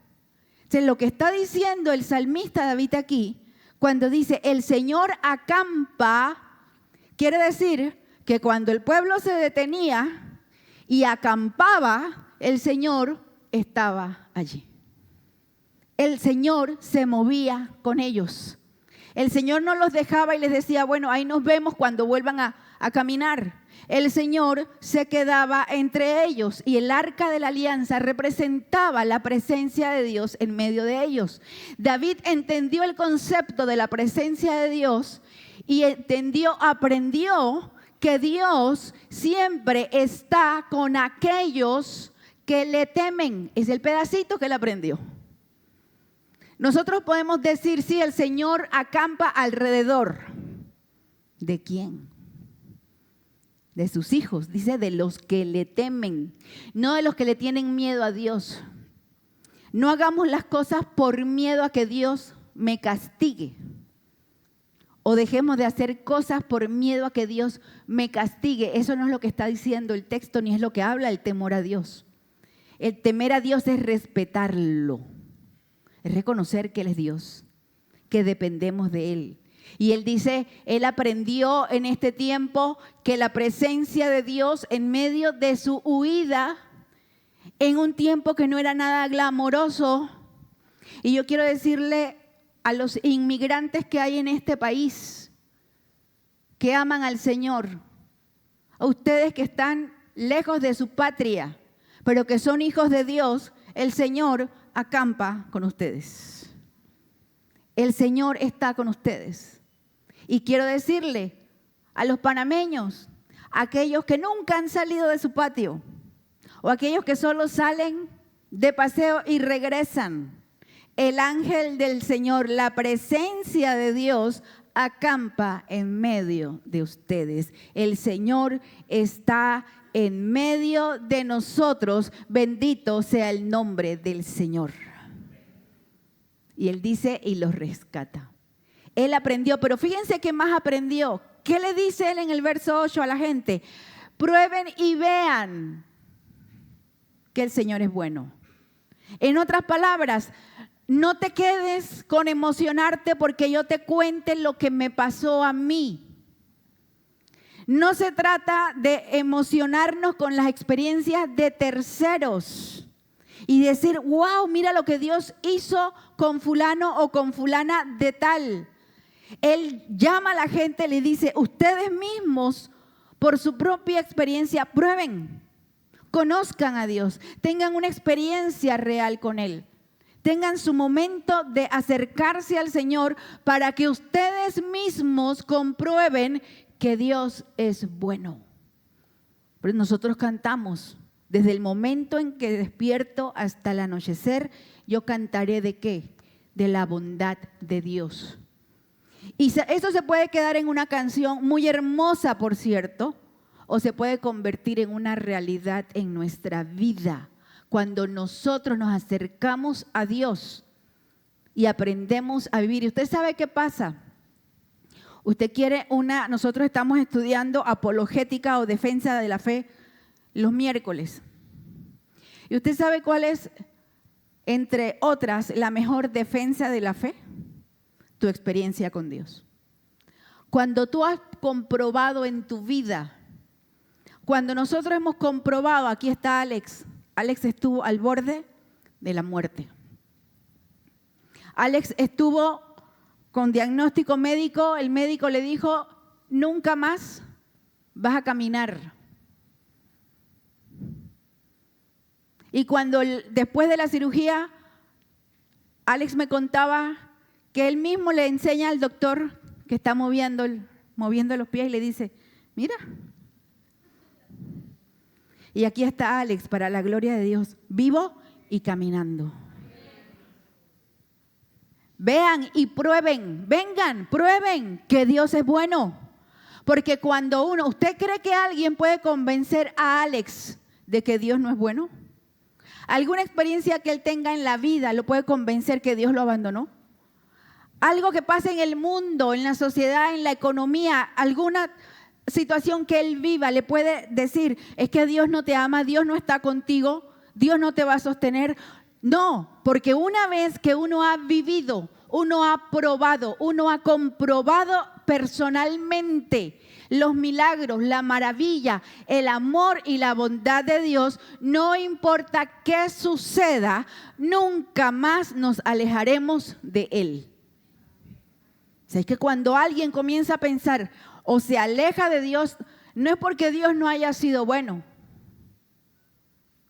O sea, lo que está diciendo el salmista David aquí, cuando dice el Señor acampa, quiere decir que cuando el pueblo se detenía y acampaba, el Señor estaba allí. El Señor se movía con ellos. El Señor no los dejaba y les decía, bueno, ahí nos vemos cuando vuelvan a caminar. El Señor se quedaba entre ellos y el arca de la alianza representaba la presencia de Dios en medio de ellos. David entendió el concepto de la presencia de Dios y aprendió que Dios siempre está con aquellos que le temen. Es el pedacito que él aprendió. Nosotros podemos decir, sí, el Señor acampa alrededor. ¿De quién? De sus hijos, dice, de los que le temen, no de los que le tienen miedo a Dios. No hagamos las cosas por miedo a que Dios me castigue. O dejemos de hacer cosas por miedo a que Dios me castigue. Eso no es lo que está diciendo el texto, ni es lo que habla el temor a Dios. El temer a Dios es respetarlo. Es reconocer que Él es Dios, que dependemos de Él. Y él dice, él aprendió en este tiempo que la presencia de Dios en medio de su huida, en un tiempo que no era nada glamoroso. Y yo quiero decirle a los inmigrantes que hay en este país, que aman al Señor, a ustedes que están lejos de su patria, pero que son hijos de Dios, el Señor acampa con ustedes. El Señor está con ustedes. Y quiero decirle a los panameños, aquellos que nunca han salido de su patio, o aquellos que solo salen de paseo y regresan, el ángel del Señor, la presencia de Dios, acampa en medio de ustedes. El Señor está en medio de nosotros. Bendito sea el nombre del Señor. Y Él dice, y los rescata. Él aprendió, pero fíjense qué más aprendió. ¿Qué le dice Él en el verso 8 a la gente? Prueben y vean que el Señor es bueno. En otras palabras, no te quedes con emocionarte porque yo te cuente lo que me pasó a mí. No se trata de emocionarnos con las experiencias de terceros y decir, wow, mira lo que Dios hizo con fulano o con fulana de tal. Él llama a la gente, le dice, ustedes mismos, por su propia experiencia, prueben, conozcan a Dios, tengan una experiencia real con Él, tengan su momento de acercarse al Señor para que ustedes mismos comprueben que Dios es bueno. Pero nosotros cantamos, desde el momento en que despierto hasta el anochecer, yo cantaré ¿de qué? De la bondad de Dios. Y eso se puede quedar en una canción muy hermosa, por cierto, o se puede convertir en una realidad en nuestra vida. Cuando nosotros nos acercamos a Dios y aprendemos a vivir. ¿Y usted sabe qué pasa? Usted quiere nosotros estamos estudiando apologética o defensa de la fe los miércoles. ¿Y usted sabe cuál es, entre otras, la mejor defensa de la fe? Tu experiencia con Dios. Cuando tú has comprobado en tu vida, cuando nosotros hemos comprobado, aquí está Alex estuvo al borde de la muerte. Alex estuvo con diagnóstico médico, el médico le dijo, nunca más vas a caminar. Y cuando después de la cirugía, Alex me contaba que él mismo le enseña al doctor que está moviendo los pies y le dice, mira. Y aquí está Alex, para la gloria de Dios, vivo y caminando. Vean y prueben, vengan, prueben que Dios es bueno. Porque cuando ¿usted cree que alguien puede convencer a Alex de que Dios no es bueno? ¿Alguna experiencia que él tenga en la vida lo puede convencer que Dios lo abandonó? Algo que pasa en el mundo, en la sociedad, en la economía, alguna situación que él viva le puede decir, es que Dios no te ama, Dios no está contigo, Dios no te va a sostener. No, porque una vez que uno ha vivido, uno ha probado, uno ha comprobado personalmente los milagros, la maravilla, el amor y la bondad de Dios, no importa qué suceda, nunca más nos alejaremos de Él. O sea, es que cuando alguien comienza a pensar o se aleja de Dios, no es porque Dios no haya sido bueno,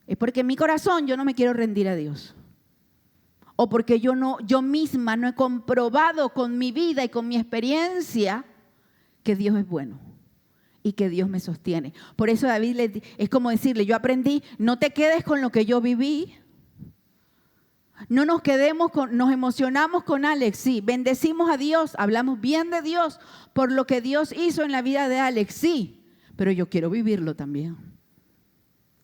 es porque en mi corazón yo no me quiero rendir a Dios. O porque yo misma no he comprobado con mi vida y con mi experiencia que Dios es bueno y que Dios me sostiene. Por eso David es como decirle, yo aprendí, no te quedes con lo que yo viví. No nos quedemos nos emocionamos con Alex, sí, bendecimos a Dios, hablamos bien de Dios por lo que Dios hizo en la vida de Alex, sí, pero yo quiero vivirlo también.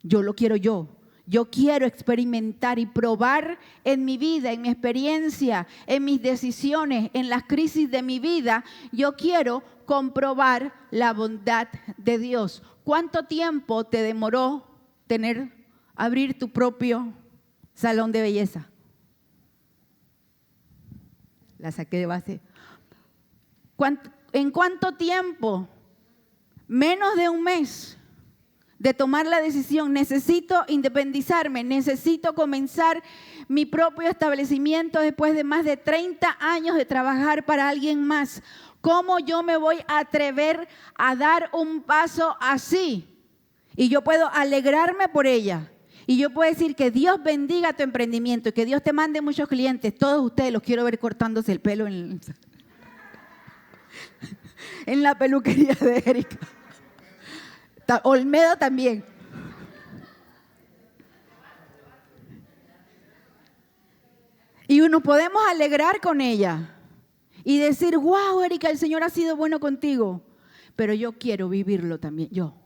Yo lo quiero yo. Yo quiero experimentar y probar en mi vida, en mi experiencia, en mis decisiones, en las crisis de mi vida. Yo quiero comprobar la bondad de Dios. ¿Cuánto tiempo te demoró abrir tu propio salón de belleza? La saqué de base. ¿En cuánto tiempo? Menos de un mes. De tomar la decisión, necesito independizarme, necesito comenzar mi propio establecimiento después de más de 30 años de trabajar para alguien más. ¿Cómo yo me voy a atrever a dar un paso así? Y yo puedo alegrarme por ella. Y yo puedo decir que Dios bendiga tu emprendimiento y que Dios te mande muchos clientes. Todos ustedes los quiero ver cortándose el pelo en la peluquería de Erika. Olmedo también. Y nos podemos alegrar con ella y decir, wow, Erika, el Señor ha sido bueno contigo. Pero yo quiero vivirlo también, yo.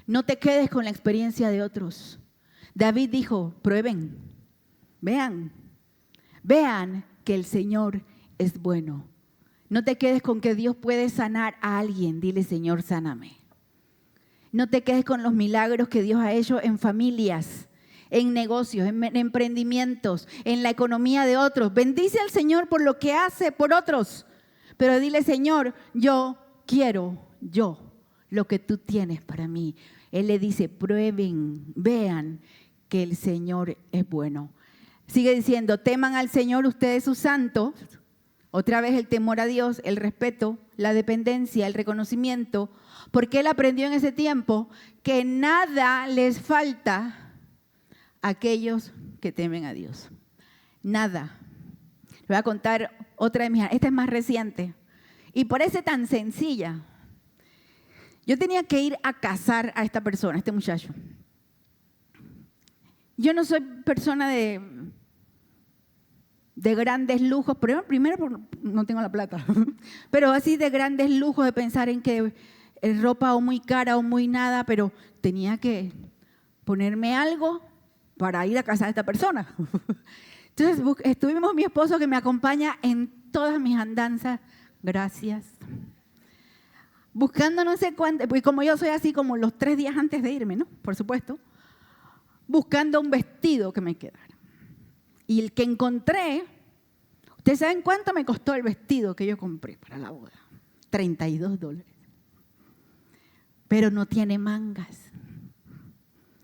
No te quedes con la experiencia de otros. David dijo, prueben, vean que el Señor es bueno. No te quedes con que Dios puede sanar a alguien, dile, Señor, sáname. No te quedes con los milagros que Dios ha hecho en familias, en negocios, en emprendimientos, en la economía de otros. Bendice al Señor por lo que hace por otros. Pero dile, Señor, yo quiero lo que tú tienes para mí. Él le dice, prueben, vean que el Señor es bueno. Sigue diciendo, teman al Señor ustedes sus santos. Otra vez el temor a Dios, el respeto, la dependencia, el reconocimiento, porque él aprendió en ese tiempo que nada les falta a aquellos que temen a Dios. Nada. Le voy a contar otra de mis, esta es más reciente y parece tan sencilla. Yo tenía que ir a casar a esta persona, a este muchacho. Yo no soy persona de grandes lujos, pero primero no tengo la plata, pero así de grandes lujos de pensar en que ropa o muy cara o muy nada, pero tenía que ponerme algo para ir a casar a esta persona. Entonces estuvimos mi esposo que me acompaña en todas mis andanzas, gracias, buscando no sé cuánto, pues como yo soy así como los 3 días antes de irme, ¿no? Por supuesto, buscando un vestido que me quedara. Y el que encontré, ¿ustedes saben cuánto me costó el vestido que yo compré para la boda? $32. Pero no tiene mangas.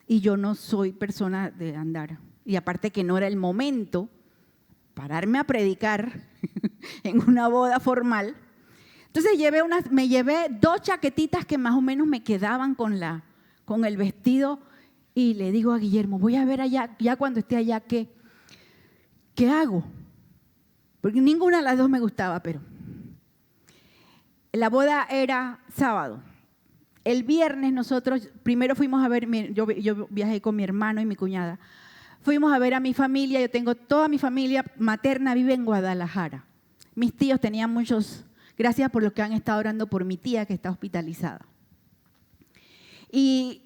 Y yo no soy persona de andar. Y aparte que no era el momento pararme a predicar en una boda formal. Entonces me llevé 2 chaquetitas que más o menos me quedaban con el vestido. Y le digo a Guillermo, voy a ver allá, ya cuando esté allá, ¿qué hago? Porque ninguna de las dos me gustaba, pero la boda era sábado. El viernes nosotros, primero fuimos a ver, yo viajé con mi hermano y mi cuñada, fuimos a ver a mi familia. Yo tengo toda mi familia materna, vive en Guadalajara. Mis tíos tenían muchos, gracias por los que han estado orando por mi tía que está hospitalizada. Y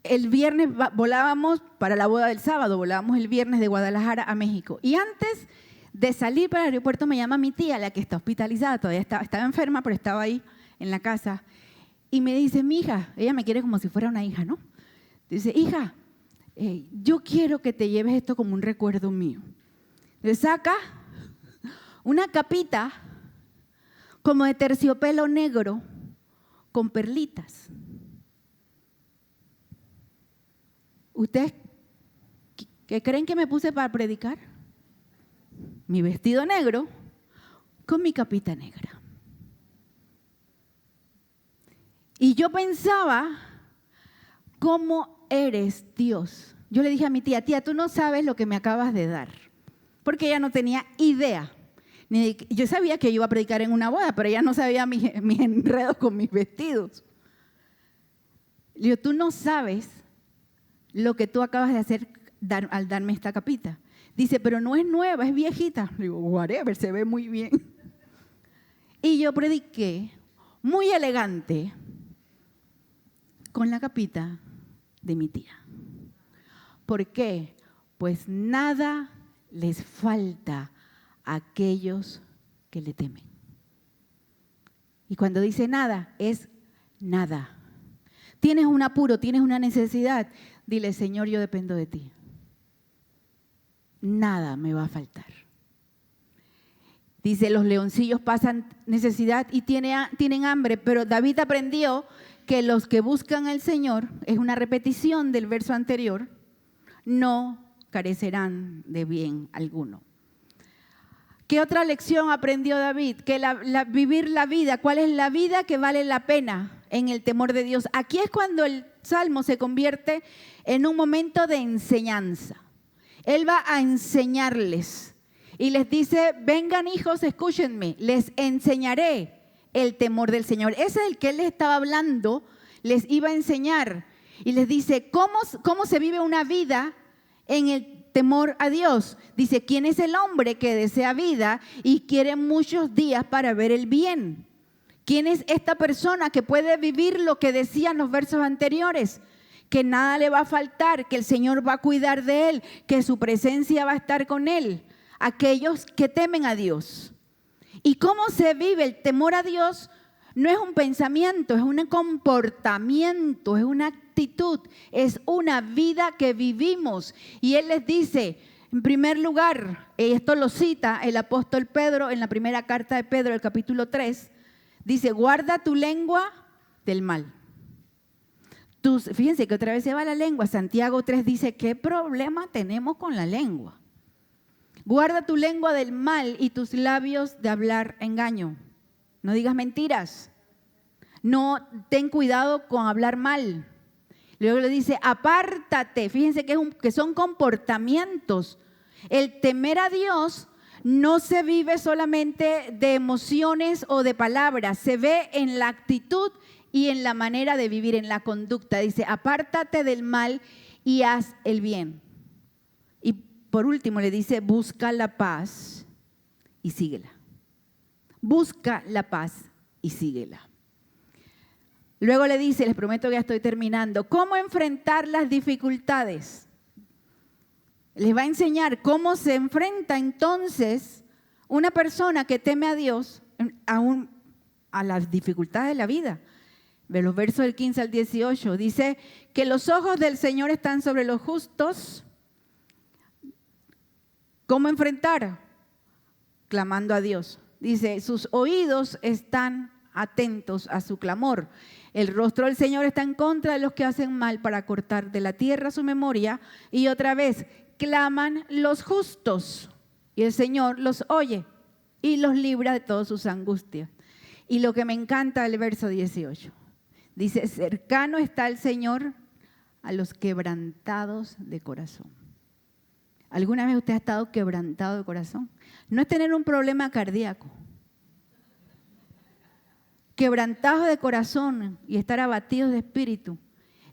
el viernes volábamos para la boda del sábado, volábamos el viernes de Guadalajara a México. Y antes de salir para el aeropuerto me llama mi tía, la que está hospitalizada, todavía estaba enferma, pero estaba ahí en la casa. Y me dice, mi hija, ella me quiere como si fuera una hija, ¿no? Dice, hija, yo quiero que te lleves esto como un recuerdo mío. Le saca una capita como de terciopelo negro con perlitas. ¿Ustedes qué creen que me puse para predicar? Mi vestido negro con mi capita negra. Y yo pensaba, ¿cómo eres Dios? Yo le dije a mi tía, tú no sabes lo que me acabas de dar. Porque ella no tenía idea. Yo sabía que yo iba a predicar en una boda, pero ella no sabía mis enredos con mis vestidos. Le digo, tú no sabes lo que tú acabas de hacer al darme esta capita. Dice, pero no es nueva, es viejita. Le digo, whatever, se ve muy bien. Y yo prediqué muy elegante con la capita de mi tía. ¿Por qué? Pues nada les falta a aquellos que le temen. Y cuando dice nada, es nada. Tienes un apuro, tienes una necesidad, dile, Señor, yo dependo de ti. Nada me va a faltar. Dice, los leoncillos pasan necesidad y tienen hambre, pero David aprendió que los que buscan al Señor, es una repetición del verso anterior, no carecerán de bien alguno. ¿Qué otra lección aprendió David? Que vivir la vida, ¿cuál es la vida que vale la pena en el temor de Dios? Aquí es cuando el Salmo se convierte en un momento de enseñanza. Él va a enseñarles y les dice, vengan hijos, escúchenme, les enseñaré el temor del Señor. Ese es el que él les estaba hablando, les iba a enseñar. Y les dice, ¿cómo se vive una vida en el temor a Dios? Dice, ¿quién es el hombre que desea vida y quiere muchos días para ver el bien? ¿Quién es esta persona que puede vivir lo que decían los versos anteriores? Que nada le va a faltar, que el Señor va a cuidar de él, que su presencia va a estar con él. Aquellos que temen a Dios. ¿Y cómo se vive el temor a Dios? No es un pensamiento, es un comportamiento, es una actitud, es una vida que vivimos. Y él les dice, en primer lugar, esto lo cita el apóstol Pedro en la primera carta de Pedro, el capítulo 3, dice, guarda tu lengua del mal. Fíjense que otra vez se va la lengua. Santiago 3 dice, ¿qué problema tenemos con la lengua? Guarda tu lengua del mal y tus labios de hablar engaño. No digas mentiras. No, ten cuidado con hablar mal. Luego le dice, apártate. Fíjense que son comportamientos. El temer a Dios no se vive solamente de emociones o de palabras. Se ve en la actitud y en la manera de vivir, en la conducta. Dice, apártate del mal y haz el bien. Y por último le dice, busca la paz y síguela. Busca la paz y síguela. Luego le dice, les prometo que ya estoy terminando, ¿cómo enfrentar las dificultades? Les va a enseñar cómo se enfrenta entonces una persona que teme a Dios a las dificultades de la vida. De los versos del 15 al 18, dice que los ojos del Señor están sobre los justos. ¿Cómo enfrentar? Clamando a Dios. Dice, sus oídos están atentos a su clamor. El rostro del Señor está en contra de los que hacen mal para cortar de la tierra su memoria. Y otra vez, claman los justos. Y el Señor los oye y los libra de todas sus angustias. Y lo que me encanta del verso 18. Dice, cercano está el Señor a los quebrantados de corazón. ¿Alguna vez usted ha estado quebrantado de corazón? No es tener un problema cardíaco. Quebrantados de corazón y estar abatidos de espíritu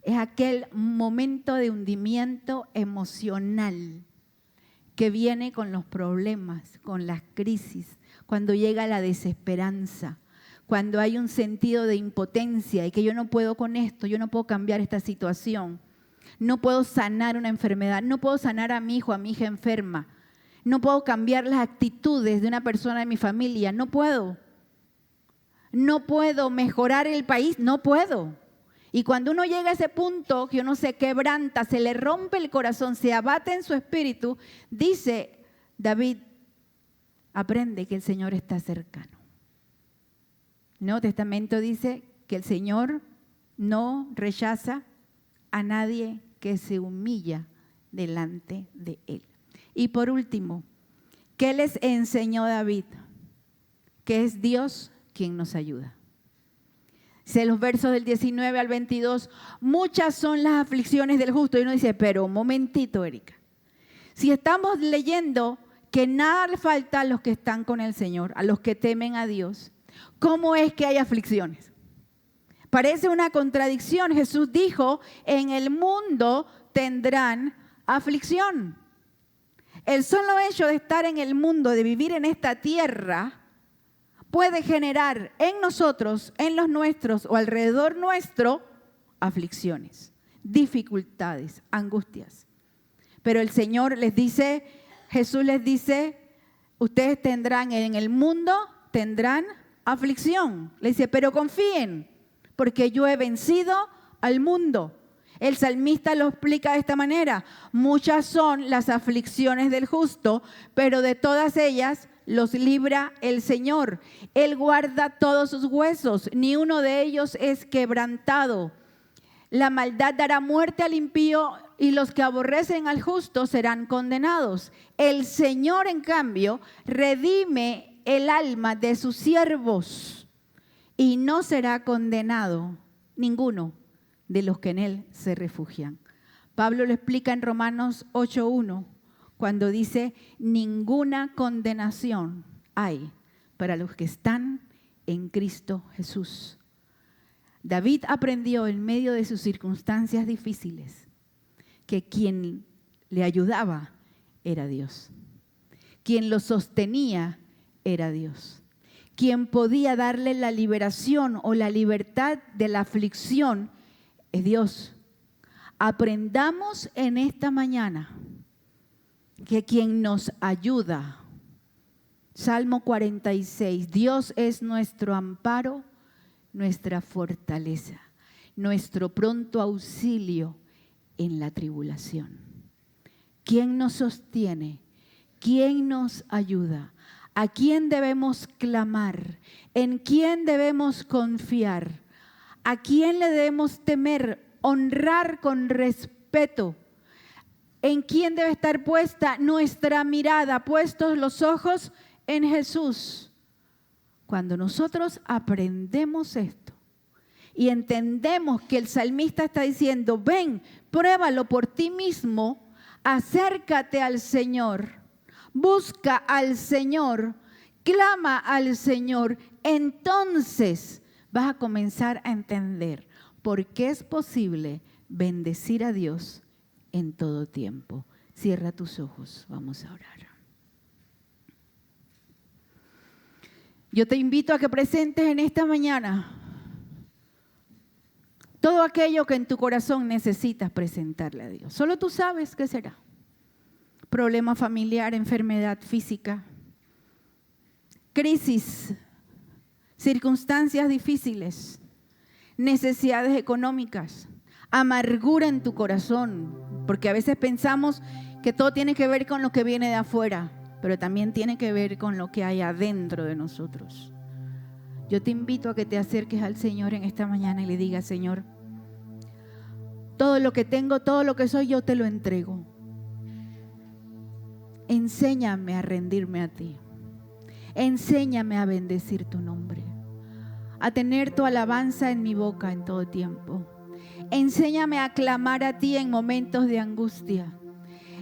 es aquel momento de hundimiento emocional que viene con los problemas, con las crisis, cuando llega la desesperanza, cuando hay un sentido de impotencia y que yo no puedo con esto, yo no puedo cambiar esta situación. No puedo sanar una enfermedad, no puedo sanar a mi hijo, a mi hija enferma. No puedo cambiar las actitudes de una persona de mi familia, no puedo. No puedo mejorar el país, no puedo. Y cuando uno llega a ese punto que uno se quebranta, se le rompe el corazón, se abate en su espíritu, dice David, aprende que el Señor está cercano. El Nuevo Testamento dice que el Señor no rechaza a nadie que se humilla delante de Él. Y por último, ¿qué les enseñó David? Que es Dios quien nos ayuda. Dice los versos del 19 al 22, muchas son las aflicciones del justo. Y uno dice, pero un momentito, Erika. Si estamos leyendo que nada le falta a los que están con el Señor, a los que temen a Dios, ¿cómo es que hay aflicciones? Parece una contradicción. Jesús dijo, en el mundo tendrán aflicción. El solo hecho de estar en el mundo, de vivir en esta tierra, puede generar en nosotros, en los nuestros o alrededor nuestro, aflicciones, dificultades, angustias. Pero el Señor les dice, Jesús les dice, ustedes tendrán en el mundo, tendrán aflicción. Le dice, pero confíen, porque yo he vencido al mundo. El salmista lo explica de esta manera, muchas son las aflicciones del justo, pero de todas ellas los libra el Señor. Él guarda todos sus huesos, ni uno de ellos es quebrantado. La maldad dará muerte al impío y los que aborrecen al justo serán condenados. El Señor, en cambio, redime el alma de sus siervos y no será condenado ninguno de los que en Él se refugian. Pablo lo explica en Romanos 8:1, cuando dice, ninguna condenación hay para los que están en Cristo Jesús. David aprendió en medio de sus circunstancias difíciles que quien le ayudaba era Dios. Quien lo sostenía era Dios. Quien podía darle la liberación o la libertad de la aflicción es Dios. Aprendamos en esta mañana que quien nos ayuda, Salmo 46, Dios es nuestro amparo, nuestra fortaleza, nuestro pronto auxilio en la tribulación. ¿Quién nos sostiene? ¿Quién nos ayuda? ¿A quién debemos clamar? ¿En quién debemos confiar? ¿A quién le debemos temer, honrar con respeto? ¿En quién debe estar puesta nuestra mirada? Puestos los ojos en Jesús. Cuando nosotros aprendemos esto y entendemos que el salmista está diciendo, ven, pruébalo por ti mismo, acércate al Señor, busca al Señor, clama al Señor, entonces vas a comenzar a entender por qué es posible bendecir a Dios en todo tiempo. Cierra tus ojos, vamos a orar. Yo te invito a que presentes en esta mañana todo aquello que en tu corazón necesitas presentarle a Dios. Solo tú sabes qué será. Problema familiar, enfermedad física, crisis, circunstancias difíciles, necesidades económicas, amargura en tu corazón, porque a veces pensamos que todo tiene que ver con lo que viene de afuera, pero también tiene que ver con lo que hay adentro de nosotros. Yo te invito a que te acerques al Señor en esta mañana y le digas, Señor, todo lo que tengo, todo lo que soy, yo te lo entrego. Enséñame a rendirme a ti. Enséñame a bendecir tu nombre, a tener tu alabanza en mi boca en todo tiempo. Enséñame a clamar a ti en momentos de angustia.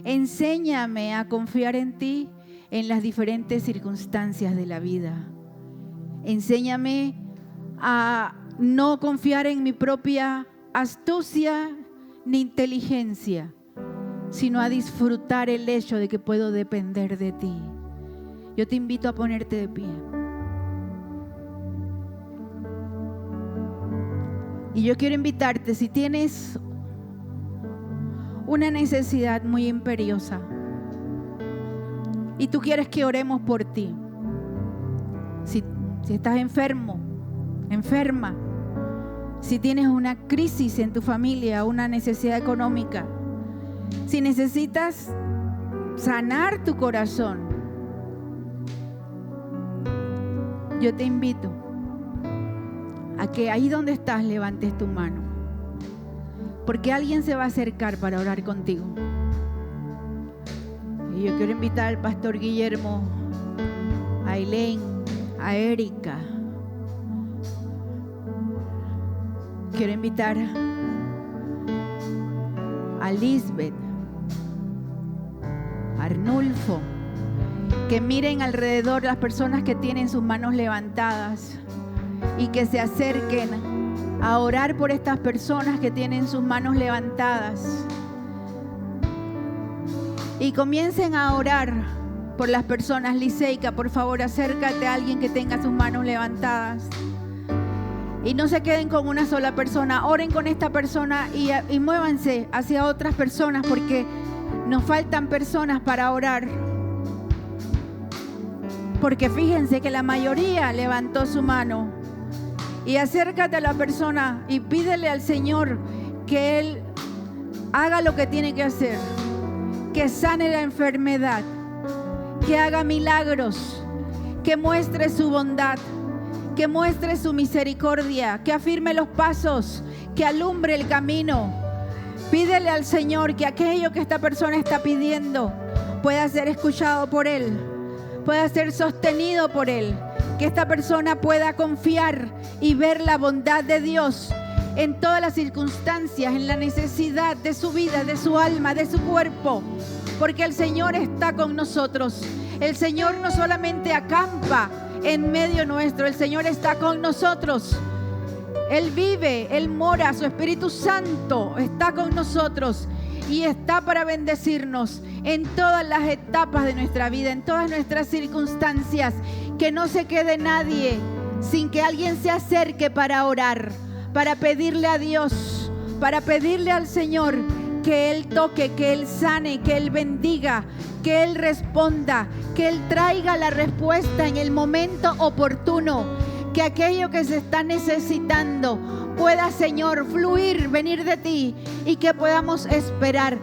Enséñame a confiar en ti en las diferentes circunstancias de la vida. Enséñame a no confiar en mi propia astucia ni inteligencia, sino a disfrutar el hecho de que puedo depender de ti. Yo te invito a ponerte de pie. Y yo quiero invitarte, si tienes una necesidad muy imperiosa y tú quieres que oremos por ti, si estás enfermo, enferma, si tienes una crisis en tu familia, una necesidad económica, si necesitas sanar tu corazón, yo te invito a que ahí donde estás levantes tu mano, porque alguien se va a acercar para orar contigo. Y yo quiero invitar al pastor Guillermo, a Elaine, a Erika. Quiero invitar a Lisbeth, a Arnulfo, que miren alrededor las personas que tienen sus manos levantadas y que se acerquen a orar por estas personas que tienen sus manos levantadas. Y comiencen a orar por las personas. Liceika, por favor, acércate a alguien que tenga sus manos levantadas. Y no se queden con una sola persona. Oren con esta persona y muévanse hacia otras personas, porque nos faltan personas para orar. Porque fíjense que la mayoría levantó su mano. Y acércate a la persona y pídele al Señor que Él haga lo que tiene que hacer, que sane la enfermedad, que haga milagros, que muestre su bondad, que muestre su misericordia, que afirme los pasos, que alumbre el camino. Pídele al Señor que aquello que esta persona está pidiendo pueda ser escuchado por Él, pueda ser sostenido por Él, que esta persona pueda confiar y ver la bondad de Dios en todas las circunstancias, en la necesidad de su vida, de su alma, de su cuerpo, porque el Señor está con nosotros. El Señor no solamente acampa en medio nuestro, el Señor está con nosotros. Él vive, Él mora, su Espíritu Santo está con nosotros y está para bendecirnos en todas las etapas de nuestra vida, en todas nuestras circunstancias. Que no se quede nadie sin que alguien se acerque para orar, para pedirle a Dios, para pedirle al Señor que Él toque, que Él sane, que Él bendiga, que Él responda, que Él traiga la respuesta en el momento oportuno, que aquello que se está necesitando pueda, Señor, fluir, venir de ti y que podamos esperar